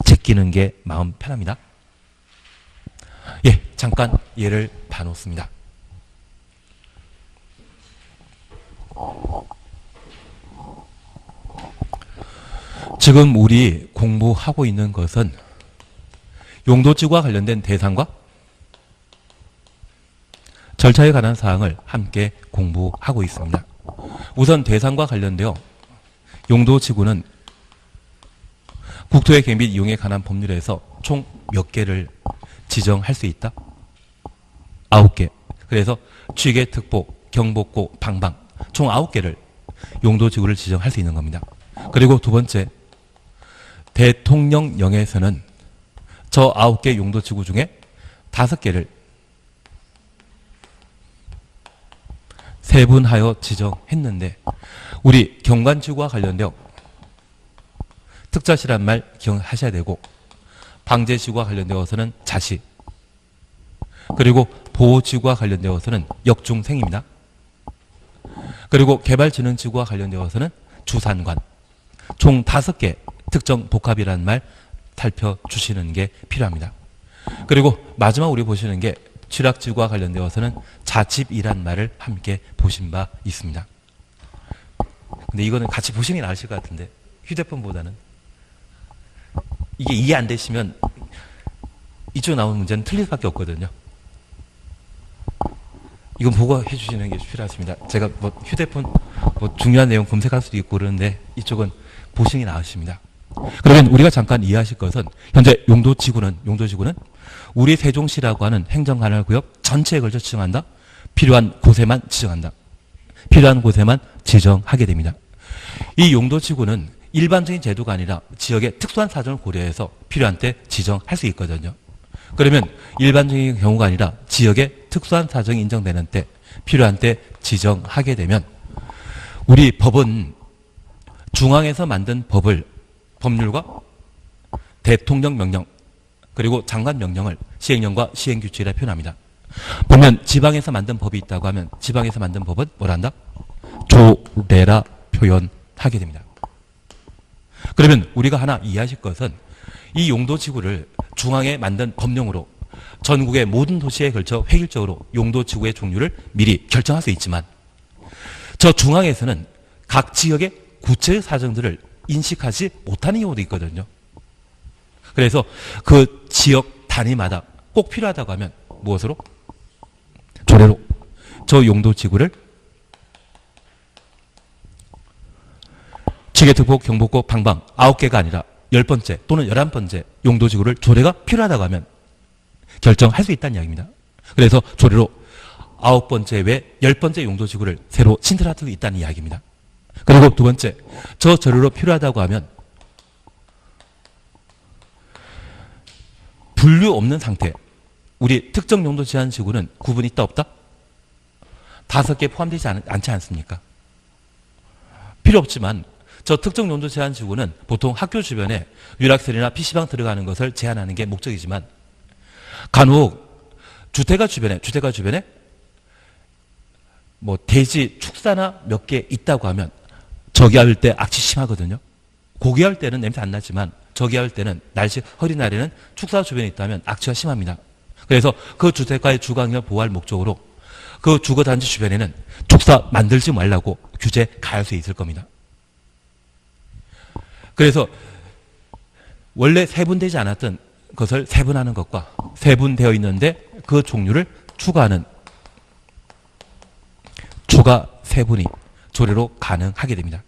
제끼는 게 마음 편합니다. 예, 잠깐 예를 봐놓습니다. 지금 우리 공부하고 있는 것은 용도지구와 관련된 대상과 절차에 관한 사항을 함께 공부하고 있습니다. 우선 대상과 관련되어 용도지구는 국토의 계획 및 이용에 관한 법률에서 총 몇 개를 지정할 수 있다? 9개. 그래서 취계, 특보, 경복고, 방방 총 9개를 용도지구를 지정할 수 있는 겁니다. 그리고 두 번째, 대통령령에서는 저 9개 용도지구 중에 5개를 세분하여 지정했는데 우리 경관지구와 관련되어 특자시란 말 기억하셔야 되고 방제지구와 관련되어서는 자시 그리고 보호지구와 관련되어서는 역중생입니다. 그리고 개발진흥지구와 관련되어서는 주산관 총 5개 특정 복합이라는 말 살펴주시는 게 필요합니다. 그리고 마지막 우리 보시는 게 취락지구와 관련되어서는 자집이란 말을 함께 보신 바 있습니다. 근데 이거는 같이 보시는 게 나으실 것 같은데 휴대폰보다는 이게 이해 안 되시면 이쪽 나오는 문제는 틀릴 수밖에 없거든요. 이건 보고 해주시는 게 필요하십니다. 제가 뭐 휴대폰 중요한 내용 검색할 수도 있고 그러는데 이쪽은 보시는 게 나으십니다. 그러면 우리가 잠깐 이해하실 것은 현재 용도지구는 우리 세종시라고 하는 행정관할구역 전체에 걸쳐 지정한다. 필요한 곳에만 지정한다. 필요한 곳에만 지정하게 됩니다. 이 용도지구는 일반적인 제도가 아니라 지역의 특수한 사정을 고려해서 필요한 때 지정할 수 있거든요. 그러면 일반적인 경우가 아니라 지역의 특수한 사정이 인정되는 때 필요한 때 지정하게 되면 우리 법은 중앙에서 만든 법률과 대통령 명령 그리고 장관 명령을 시행령과 시행규칙이라 표현합니다. 보면 지방에서 만든 법이 있다고 하면 지방에서 만든 법은 뭐란다? 조례라 표현하게 됩니다. 그러면 우리가 하나 이해하실 것은 이 용도지구를 중앙에 만든 법령으로 전국의 모든 도시에 걸쳐 획일적으로 용도지구의 종류를 미리 결정할 수 있지만 저 중앙에서는 각 지역의 구체적 사정들을 인식하지 못하는 경우도 있거든요. 그래서 그 지역 단위마다 꼭 필요하다고 하면 무엇으로? 조례로 저 용도지구를 취계, 특보, 경복고, 방방 9개가 아니라 10번째 또는 11번째 용도지구를 조례가 필요하다고 하면 결정할 수 있다는 이야기입니다. 그래서 조례로 9번째 외 10번째 용도지구를 새로 신설할 수 있다는 이야기입니다. 그리고 두 번째, 저 조례로 필요하다고 하면 분류 없는 상태, 우리 특정 용도 제한 지구는 구분이 있다 없다? 5개 포함되지 않지 않습니까? 필요 없지만 저 특정 용도 제한 지구는 보통 학교 주변에 유락설이나 PC방 들어가는 것을 제한하는 게 목적이지만 간혹 주택가 주변에 뭐 대지 축사나 몇 개 있다고 하면 저기할 때 악취 심하거든요. 고기할 때는 냄새 안 나지만 저기할 때는 날씨 흐린 날에는 축사 주변에 있다면 악취가 심합니다. 그래서 그 주택가의 주거환경을 보호할 목적으로 그 주거단지 주변에는 축사 만들지 말라고 규제 가할 수 있을 겁니다. 그래서 원래 세분되지 않았던 것을 세분하는 것과 세분되어 있는데 그 종류를 추가하는 추가 세분이 조례로 가능하게 됩니다.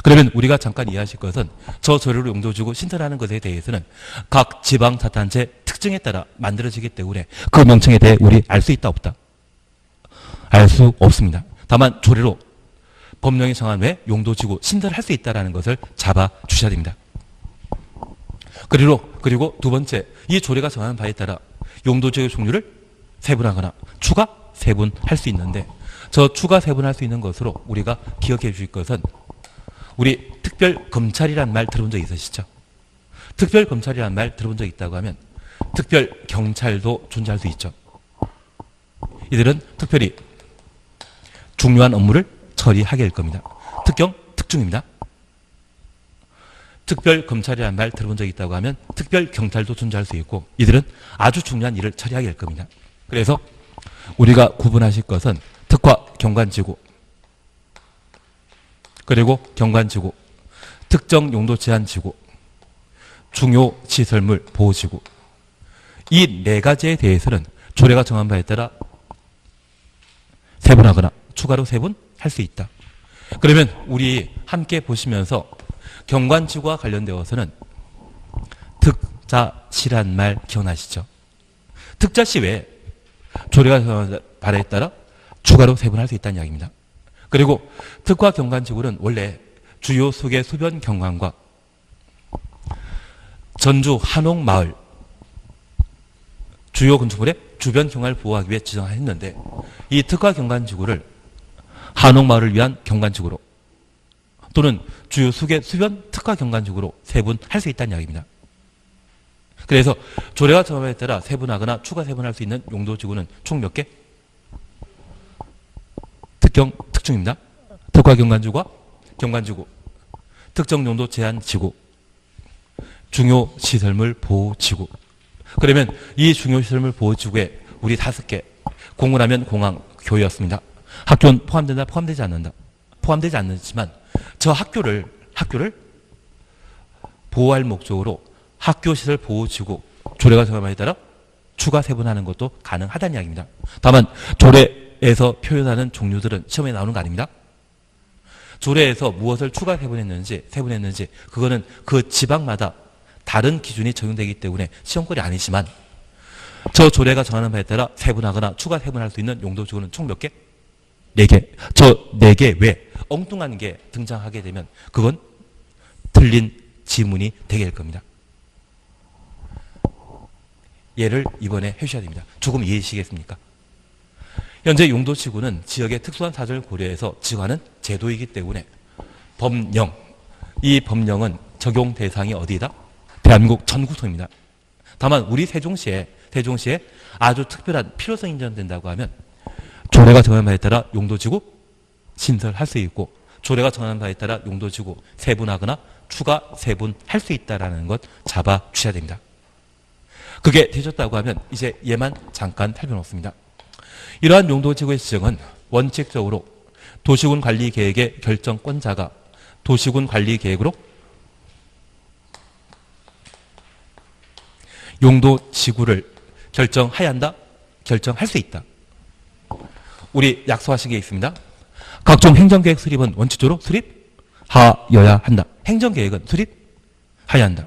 그러면 우리가 잠깐 이해하실 것은 저 조례로 용도지구 신설하는 것에 대해서는 각 지방자치단체 특징에 따라 만들어지기 때문에 그 명칭에 대해 우리 알 수 있다 없다? 알 수 없습니다. 다만 조례로 법령이 정한 외 용도지구 신설할 수 있다는 것을 잡아주셔야 됩니다. 그리고 두 번째, 이 조례가 정하는 바에 따라 용도지구의 종류를 세분하거나 추가 세분할 수 있는데 저 추가 세분할 수 있는 것으로 우리가 기억해 주실 것은 우리 특별검찰이라는 말 들어본 적 있으시죠? 특별검찰이라는 말 들어본 적 있다고 하면 특별경찰도 존재할 수 있죠. 이들은 특별히 중요한 업무를 처리하게 될 겁니다. 특경, 특중입니다. 특별검찰이라는 말 들어본 적 있다고 하면 특별경찰도 존재할 수 있고 이들은 아주 중요한 일을 처리하게 될 겁니다. 그래서 우리가 구분하실 것은 특화 경관지구 그리고 경관지구, 특정 용도 제한 지구, 중요 시설물 보호 지구. 이 네 가지에 대해서는 조례가 정한 바에 따라 세분하거나 추가로 세분할 수 있다. 그러면 우리 함께 보시면서 경관지구와 관련되어서는 특자시란 말 기억나시죠? 특자시 외에 조례가 정한 바에 따라 추가로 세분할 수 있다는 이야기입니다. 그리고 특화 경관지구는 원래 주요 수계 수변 경관과 전주 한옥마을 주요 건축물의 주변 경관을 보호하기 위해 지정했는데 이 특화 경관지구를 한옥마을을 위한 경관지구로 또는 주요 수계 수변 특화 경관지구로 세분할 수 있다는 이야기입니다. 그래서 조례가 정함에 따라 세분하거나 추가 세분할 수 있는 용도지구는 총 몇 개? 특중입니다. 특화 경관지구와 경관지구, 특정 용도 제한 지구, 중요 시설물 보호 지구. 그러면 이 중요 시설물 보호 지구에 우리 5개 공군하면 공항, 교회였습니다. 학교는 포함된다, 포함되지 않는다. 포함되지 않지만 저 학교를 보호할 목적으로 학교시설 보호지구 조례가 정함에 따라 추가 세분하는 것도 가능하다는 이야기입니다. 다만 조례에서 표현하는 종류들은 시험에 나오는 거 아닙니다. 조례에서 무엇을 추가 세분했는지 그거는 그 지방마다 다른 기준이 적용되기 때문에 시험거리 아니지만 저 조례가 정하는 바에 따라 세분하거나 추가 세분할 수 있는 용도지구는 총 몇 개? 4개. 저 4개 외에 엉뚱한 게 등장하게 되면 그건 틀린 지문이 되게 될 겁니다. 얘를 이번에 해주셔야 됩니다. 조금 이해하시겠습니까? 현재 용도지구는 지역의 특수한 사정을 고려해서 지정하는 제도이기 때문에 법령, 이 법령은 적용 대상이 어디다? 대한민국 전국통입니다. 다만 우리 세종시에 아주 특별한 필요성이 인정된다고 하면 조례가 정한 바에 따라 용도지구 신설할 수 있고 조례가 정한 바에 따라 용도지구 세분하거나 추가 세분할 수 있다는 것 잡아주셔야 됩니다. 그게 되셨다고 하면 이제 얘만 잠깐 살펴놓습니다. 이러한 용도지구의 지정은 원칙적으로 도시군 관리 계획의 결정권자가 도시군 관리 계획으로 용도지구를 결정해야 한다, 결정할 수 있다. 우리 약속하신 게 있습니다. 각종 행정계획 수립은 원칙적으로 수립하여야 한다. 행정계획은 수립해야 한다.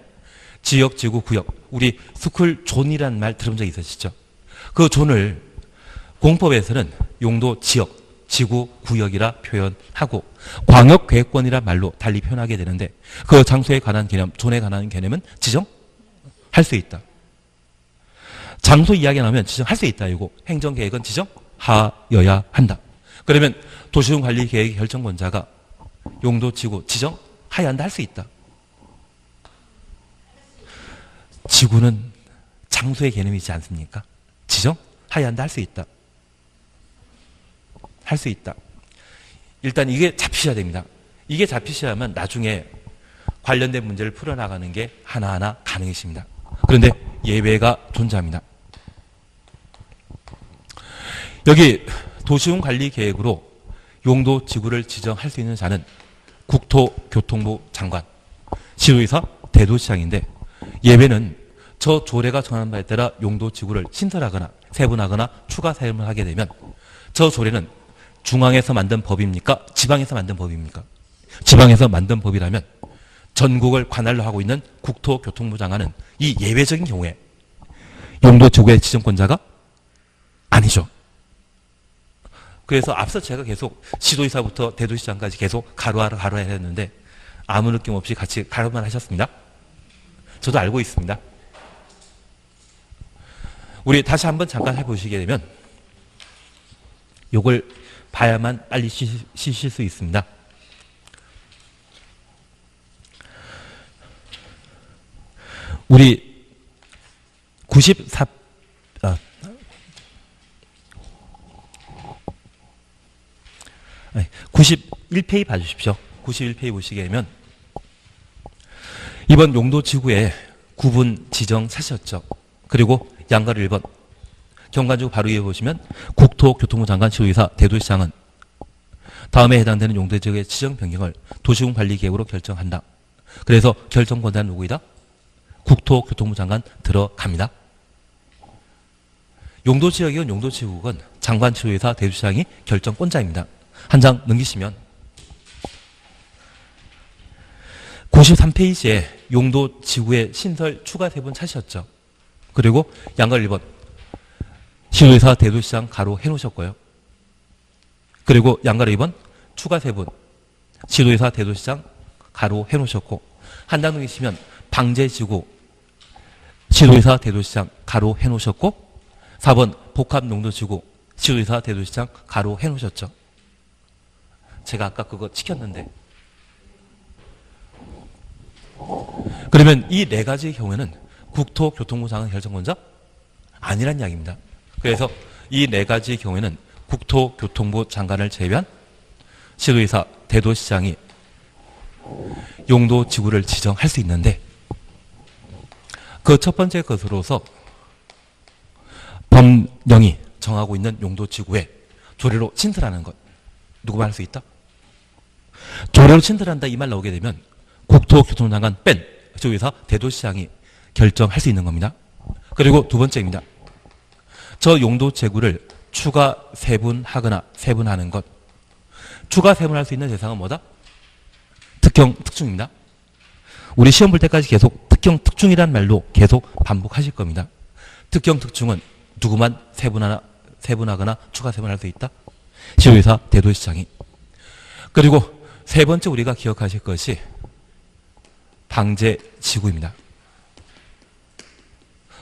지역, 지구, 구역. 우리 스쿨 존이라는 말 들은 적 있으시죠? 그 존을 공법에서는 용도 지역, 지구, 구역이라 표현하고 광역계획권이란 말로 달리 표현하게 되는데 그 장소에 관한 개념, 존에 관한 개념은 지정할 수 있다. 장소 이야기 나오면 지정할 수 있다. 이거 행정계획은 지정하여야 한다. 그러면 도시군 관리 계획 결정권자가 용도지구 지정하여야 한다 할 수 있다. 지구는 장소의 개념이지 않습니까? 지정하여야 한다 할 수 있다. 할 수 있다. 일단 이게 잡히셔야 됩니다. 이게 잡히셔야만 나중에 관련된 문제를 풀어나가는 게 하나하나 가능해집니다. 그런데 예외가 존재합니다. 여기 도시군 관리 계획으로 용도 지구를 지정할 수 있는 자는 국토교통부 장관, 시도의사, 대도시장인데 예외는 저 조례가 정한 바에 따라 용도 지구를 신설하거나 세분하거나 추가 세분을 하게 되면 저 조례는 중앙에서 만든 법입니까? 지방에서 만든 법입니까? 지방에서 만든 법이라면 전국을 관할로 하고 있는 국토교통부 장관은 이 예외적인 경우에 용도 지구의 지정권자가 아니죠. 그래서 앞서 제가 계속 시도의사부터 대도시장까지 계속 가로하라 했는데 아무 느낌 없이 같이 가로만 하셨습니다. 저도 알고 있습니다. 우리 다시 한번 잠깐 해보시게 되면 요걸 봐야만 빨리 쉬실 수 있습니다. 우리 91페이지 봐주십시오. 91페이지 보시게 되면 이번 용도지구에 구분 지정 사셨죠. 그리고 양가로 1번 경관지구 바로 위에 보시면 국토교통부 장관, 시도의사, 대도시장은 다음에 해당되는 용도지구의 지정 변경을 도시군 관리 계획으로 결정한다. 그래서 결정권자는 누구이다? 국토교통부 장관 들어갑니다. 용도지역이건 용도지구건 장관치료회사 대도시장이 결정권자입니다. 한 장 넘기시면 93페이지에 용도지구의 신설 추가 세분 찾으셨죠. 그리고 양갈 1번 시도의사 대도시장 가로 해놓으셨고요. 그리고 양갈 2번 추가 세분 시도의사 대도시장 가로 해놓으셨고 한 장 넘기시면 방제지구 시도의사 대도시장 가로 해놓으셨고 4번 복합용도지구 시도의사 대도시장 가로 해놓으셨죠. 제가 아까 그거 지켰는데 그러면 이 네 가지의 경우에는 국토교통부 장관 결정권자 아니란 이야기입니다. 그래서 이 네 가지의 경우에는 국토교통부 장관을 제외한 시도의사 대도시장이 용도지구를 지정할 수 있는데 그 첫 번째 것으로서 법령이 정하고 있는 용도지구에 조례로 신설하는 것 누구만 할 수 있다? 조례로 신설한다 이 말 나오게 되면 국토교통부 장관 뺀 시도의사 대도시장이 결정할 수 있는 겁니다. 그리고 두 번째입니다. 저 용도지구를 추가 세분하거나 세분하는 것 추가 세분할 수 있는 대상은 뭐다? 특경 특중입니다. 우리 시험 볼 때까지 계속 특경 특중이란 말로 계속 반복하실 겁니다. 특경 특중은 누구만 세분하거나 추가 세분할 수 있다? 시도의사 대도시장이. 그리고 세 번째 우리가 기억하실 것이 방제지구입니다.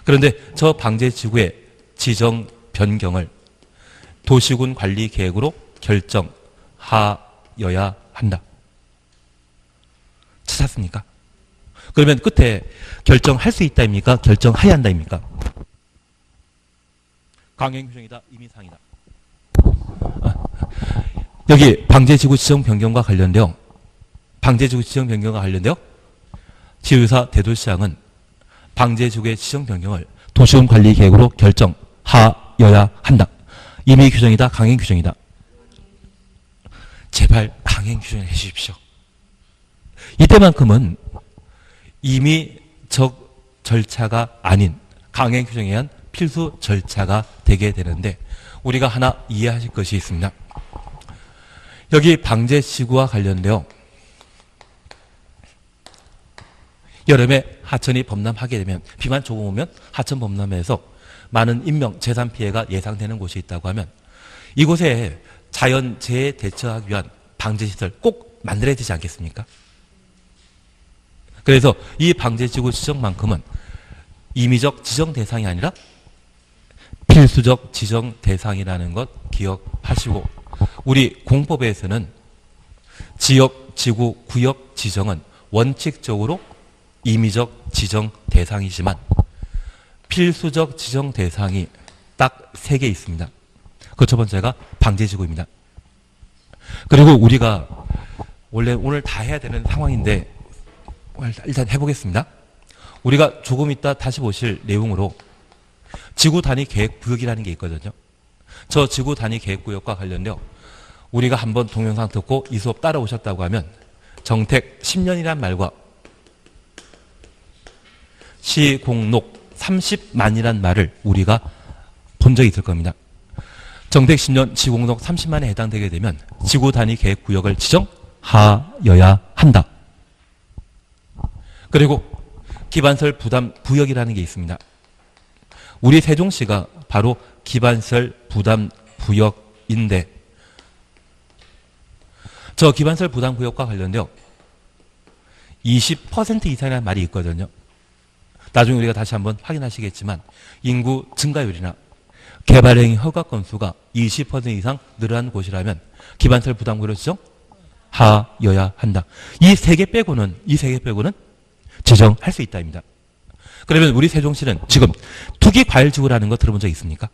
그런데 저 방제지구의 지정 변경을 도시군 관리 계획으로 결정하여야 한다. 찾았습니까? 그러면 끝에 결정할 수 있다입니까? 결정해야 한다입니까? 강행규정이다, 임의사항이다. 여기 방제지구 지정 변경과 관련되어 방제지구 지정 변경과 관련되어 시도의사 대도시장은 방제지구의 지정 변경을 도시군 관리 계획으로 결정하여야 한다. 임의 규정이다, 강행 규정이다. 제발 강행 규정을 해주십시오. 이때만큼은 임의적 절차가 아닌 강행 규정에 의한 필수 절차가 되게 되는데 우리가 하나 이해하실 것이 있습니다. 여기 방제지구와 관련되어 여름에 하천이 범람하게 되면 비만 조금 오면 하천 범람에서 많은 인명 재산 피해가 예상되는 곳이 있다고 하면 이곳에 자연재해 대처하기 위한 방제시설 꼭 만들어야 되지 않겠습니까? 그래서 이 방제지구 지정만큼은 임의적 지정 대상이 아니라 필수적 지정 대상이라는 것 기억하시고 우리 공법에서는 지역, 지구, 구역 지정은 원칙적으로 임의적 지정 대상이지만 필수적 지정 대상이 딱 3개 있습니다. 그 첫 번째가 방제지구입니다. 그리고 우리가 원래 오늘 다 해야 되는 상황인데 일단 해보겠습니다. 우리가 조금 이따 다시 보실 내용으로 지구 단위 계획 구역이라는 게 있거든요. 저 지구 단위 계획 구역과 관련되어 우리가 한번 동영상 듣고 이 수업 따라오셨다고 하면 정택 10년이란 말과 시공록 30만이란 말을 우리가 본 적이 있을 겁니다. 정택 10년, 시공록 30만에 해당되게 되면 지구 단위 계획 구역을 지정하여야 한다. 그리고 기반시설 부담 구역이라는 게 있습니다. 우리 세종시가 바로 기반시설 부담 구역인데 저 기반시설 부담 구역과 관련되어 20% 이상이라는 말이 있거든요. 나중에 우리가 다시 한번 확인하시겠지만 인구 증가율이나 개발행위 허가 건수가 20% 이상 늘어난 곳이라면 기반시설 부담 구역을 지정하여야 한다. 이 세 개 빼고는 지정할 수 있다입니다. 그러면 우리 세종시는 지금 투기과열지구라는 거 들어본 적 있습니까?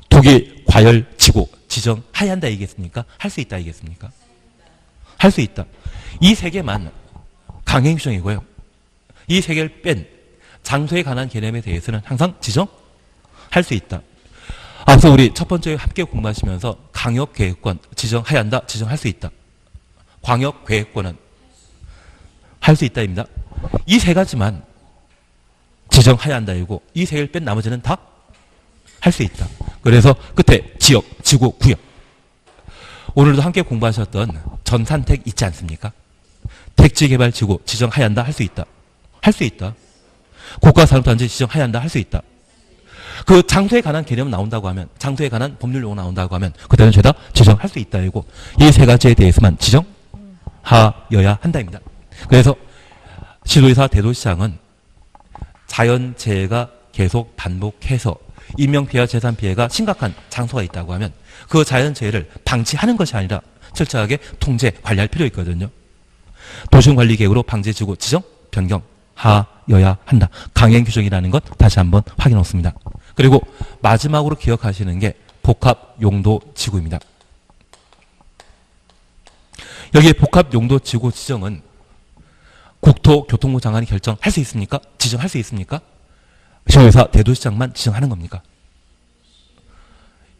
투기과열지구 지정해야 한다 이겠습니까? 할 수 있다 이겠습니까? 할 수 있다. 이 세 개만 강행규정이고요. 이 세 개를 뺀 장소에 관한 개념에 대해서는 항상 지정할 수 있다. 앞서 우리 첫 번째 함께 공부하시면서 강역계획권 지정해야 한다, 지정할 수 있다. 광역계획권은 할 수 있다입니다. 이 세 가지만 지정해야 한다이고 이 세 개를 뺀 나머지는 다 할 수 있다. 그래서 끝에 지역, 지구, 구역. 오늘도 함께 공부하셨던 전산택 있지 않습니까? 택지개발지구 지정해야 한다. 할 수 있다. 할 수 있다. 국가산업단지 지정해야 한다. 할 수 있다. 그 장소에 관한 개념 나온다고 하면, 장소에 관한 법률 용어 나온다고 하면 그때는 죄다 지정할 수 있다이고 이 세 가지에 대해서만 지정하여야 한다입니다. 그래서 시도의사 대도시장은 자연재해가 계속 반복해서 인명피해와 재산피해가 심각한 장소가 있다고 하면 그 자연재해를 방치하는 것이 아니라 철저하게 통제, 관리할 필요가 있거든요. 도시관리계획으로 방제지구 지정, 변경하여야 한다. 강행 규정이라는 것 다시 한번 확인해 놓습니다. 그리고 마지막으로 기억하시는 게 복합용도지구입니다. 여기 복합용도지구 지정은 국토교통부 장관이 결정할 수 있습니까? 지정할 수 있습니까? 시도의사 대도시장만 지정하는 겁니까?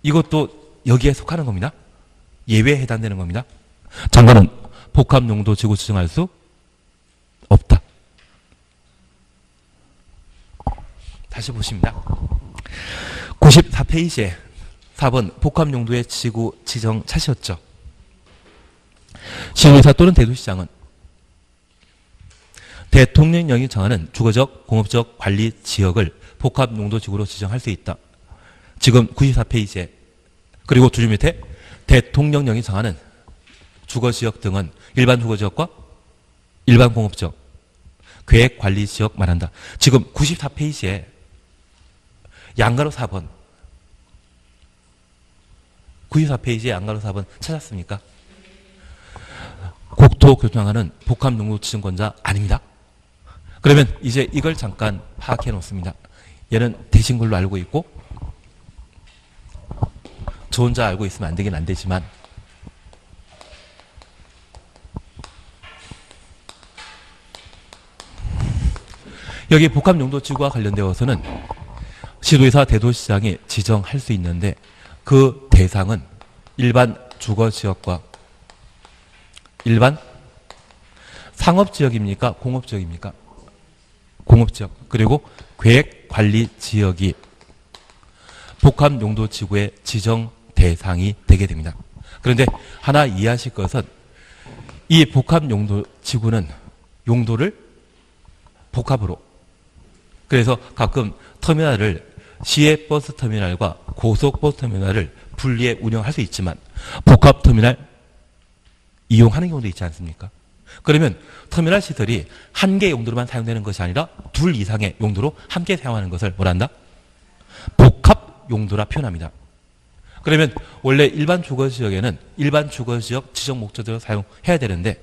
이것도 여기에 속하는 겁니다. 예외에 해당되는 겁니다. 장관은 복합용도지구 지정할 수 없다. 다시 보십니다. 94페이지에 4번 복합용도의 지구 지정 차시였죠. 시도의사 또는 대도시장은 대통령령이 정하는 주거적, 공업적 관리 지역을 복합용도지구로 지정할 수 있다. 지금 94페이지에 그리고 두 줄 밑에 대통령령이 정하는 주거지역 등은 일반 주거지역과 일반 공업지역, 계획관리지역 말한다. 지금 94페이지에 양가로 4번 94페이지에 양가로 4번 찾았습니까? 국토교통장관은 복합용도 지정권자 아닙니다. 그러면 이제 이걸 잠깐 파악해 놓습니다. 얘는 대신 걸로 알고 있고 저 혼자 알고 있으면 안 되긴 안 되지만 여기 복합용도지구와 관련되어서는 시도의사 대도시장이 지정할 수 있는데 그 대상은 일반 주거지역과 일반 상업지역입니까? 공업지역입니까? 공업지역 그리고 계획관리지역이 복합용도지구의 지정 대상이 되게 됩니다. 그런데 하나 이해하실 것은 이 복합용도지구는 용도를 복합으로 그래서 가끔 터미널을 시외버스터미널과 고속버스터미널을 분리해 운영할 수 있지만 복합터미널 이용하는 경우도 있지 않습니까? 그러면 터미널 시설이 한 개의 용도로만 사용되는 것이 아니라 둘 이상의 용도로 함께 사용하는 것을 뭐란다? 복합 용도라 표현합니다. 그러면 원래 일반 주거지역에는 일반 주거지역 지정 목적으로 사용해야 되는데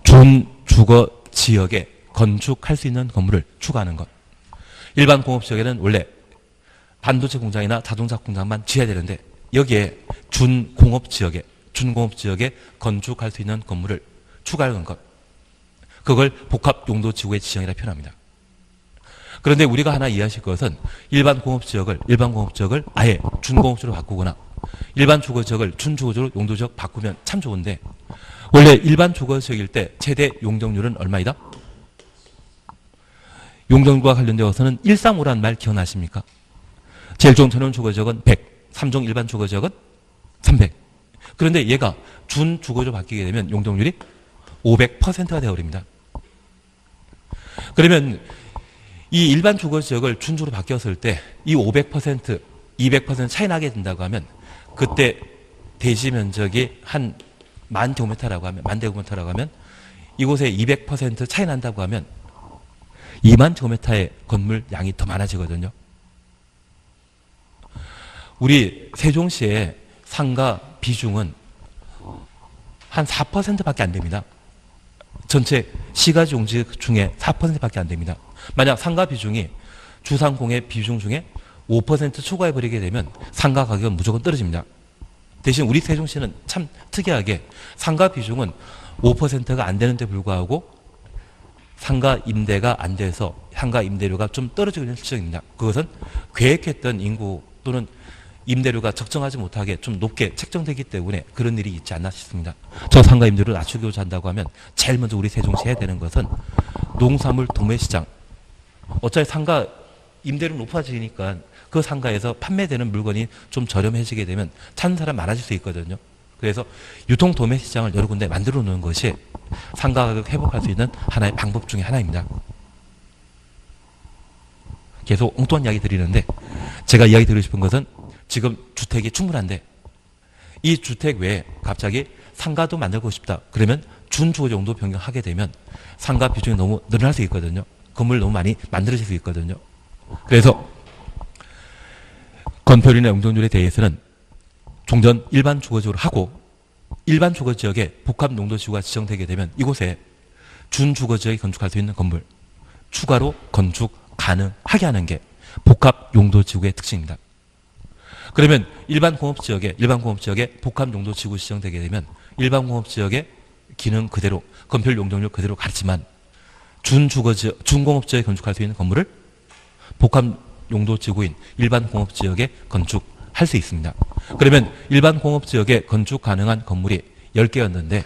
준주거지역에 건축할 수 있는 건물을 추가하는 것. 일반 공업지역에는 원래 반도체 공장이나 자동차 공장만 지어야 되는데 여기에 준공업지역에 건축할 수 있는 건물을 추가하는 것. 그걸 복합용도지구의 지정이라 표현합니다. 그런데 우리가 하나 이해하실 것은 일반 공업지역을 아예 준공업지역으로 바꾸거나 일반 주거지역을 준주거지역으로 용도지역 바꾸면 참 좋은데 원래 일반 주거지역일 때 최대 용적률은 얼마이다? 용적률과 관련되어서는 135라는 말 기억나십니까? 제일 좋은 전용 주거지역은 100, 3종 일반 주거지역은 300. 그런데 얘가 준주거지로 바뀌게 되면 용적률이 500%가 되어버립니다. 그러면 이 일반 주거지역을 준주로 바뀌었을 때 이 500%, 200% 차이 나게 된다고 하면 그때 대지 면적이 한 만 제곱미터라고 하면 이곳에 200% 차이 난다고 하면 2만 제곱미터의 건물 양이 더 많아지거든요. 우리 세종시의 상가 비중은 한 4%밖에 안 됩니다. 전체 시가지 용지 중에 4%밖에 안 됩니다. 만약 상가 비중이 주상공의 비중 중에 5% 초과해버리게 되면 상가 가격은 무조건 떨어집니다. 대신 우리 세종시는 참 특이하게 상가 비중은 5%가 안 되는데 불구하고 상가 임대가 안 돼서 상가 임대료가 좀 떨어지고 있는 실정입니다. 그것은 계획했던 인구 또는 임대료가 적정하지 못하게 좀 높게 책정되기 때문에 그런 일이 있지 않나 싶습니다. 저 상가 임대료를 낮추고자 한다고 하면 제일 먼저 우리 세종시 해야 되는 것은 농산물 도매시장. 어차피 상가 임대료 높아지니까 그 상가에서 판매되는 물건이 좀 저렴해지게 되면 찾는 사람 많아질 수 있거든요. 그래서 유통 도매시장을 여러 군데 만들어 놓는 것이 상가 가격 회복할 수 있는 하나의 방법 중에 하나입니다. 계속 엉뚱한 이야기 드리는데 제가 이야기 드리고 싶은 것은 지금 주택이 충분한데 이 주택 외에 갑자기 상가도 만들고 싶다. 그러면 준주거용도 변경하게 되면 상가 비중이 너무 늘어날 수 있거든요. 건물 너무 많이 만들어질 수 있거든요. 그래서 건폐율이나 용적률에 대해서는 종전 일반 주거지구로 하고 일반 주거지역에 복합 용도지구가 지정되게 되면 이곳에 준주거지역에 건축할 수 있는 건물 추가로 건축 가능하게 하는 게 복합 용도지구의 특징입니다. 그러면 일반 공업지역에 복합 용도지구 지정되게 되면 일반 공업지역의 기능 그대로 건폐율 용적률 그대로 가르치지만 준공업지역에 건축할 수 있는 건물을 복합 용도지구인 일반 공업지역에 건축할 수 있습니다. 그러면 일반 공업지역에 건축 가능한 건물이 10개였는데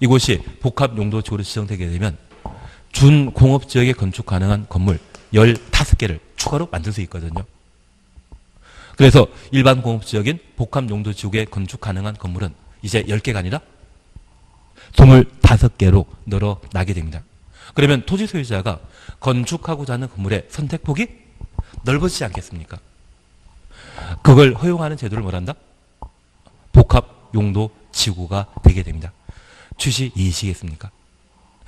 이곳이 복합 용도지구로 지정되게 되면 준공업지역에 건축 가능한 건물 15개를 추가로 만들 수 있거든요. 그래서 일반 공업지역인 복합 용도지구에 건축 가능한 건물은 이제 10개가 아니라 25개로 늘어나게 됩니다. 그러면 토지 소유자가 건축하고자 하는 건물의 선택폭이 넓어지지 않겠습니까? 그걸 허용하는 제도를 뭐란다? 복합 용도 지구가 되게 됩니다. 취지 이해시겠습니까?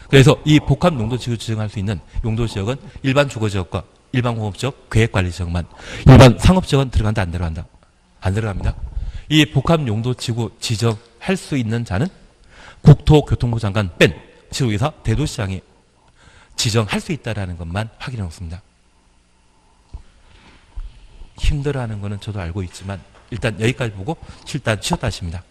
그래서 이 복합 용도 지구 지정할 수 있는 용도 지역은 일반 주거 지역과 일반 공업 지역, 계획 관리 지역만, 일반 상업 지역은 들어간다 안 들어간다? 안 들어갑니다. 이 복합 용도 지구 지정할 수 있는 자는 국토교통부 장관 뺀 지도의사 대도시장이 지정할 수 있다는 것만 확인해 놓습니다. 힘들어하는 거는 저도 알고 있지만 일단 여기까지 보고 일단 쉬었다 하십니다.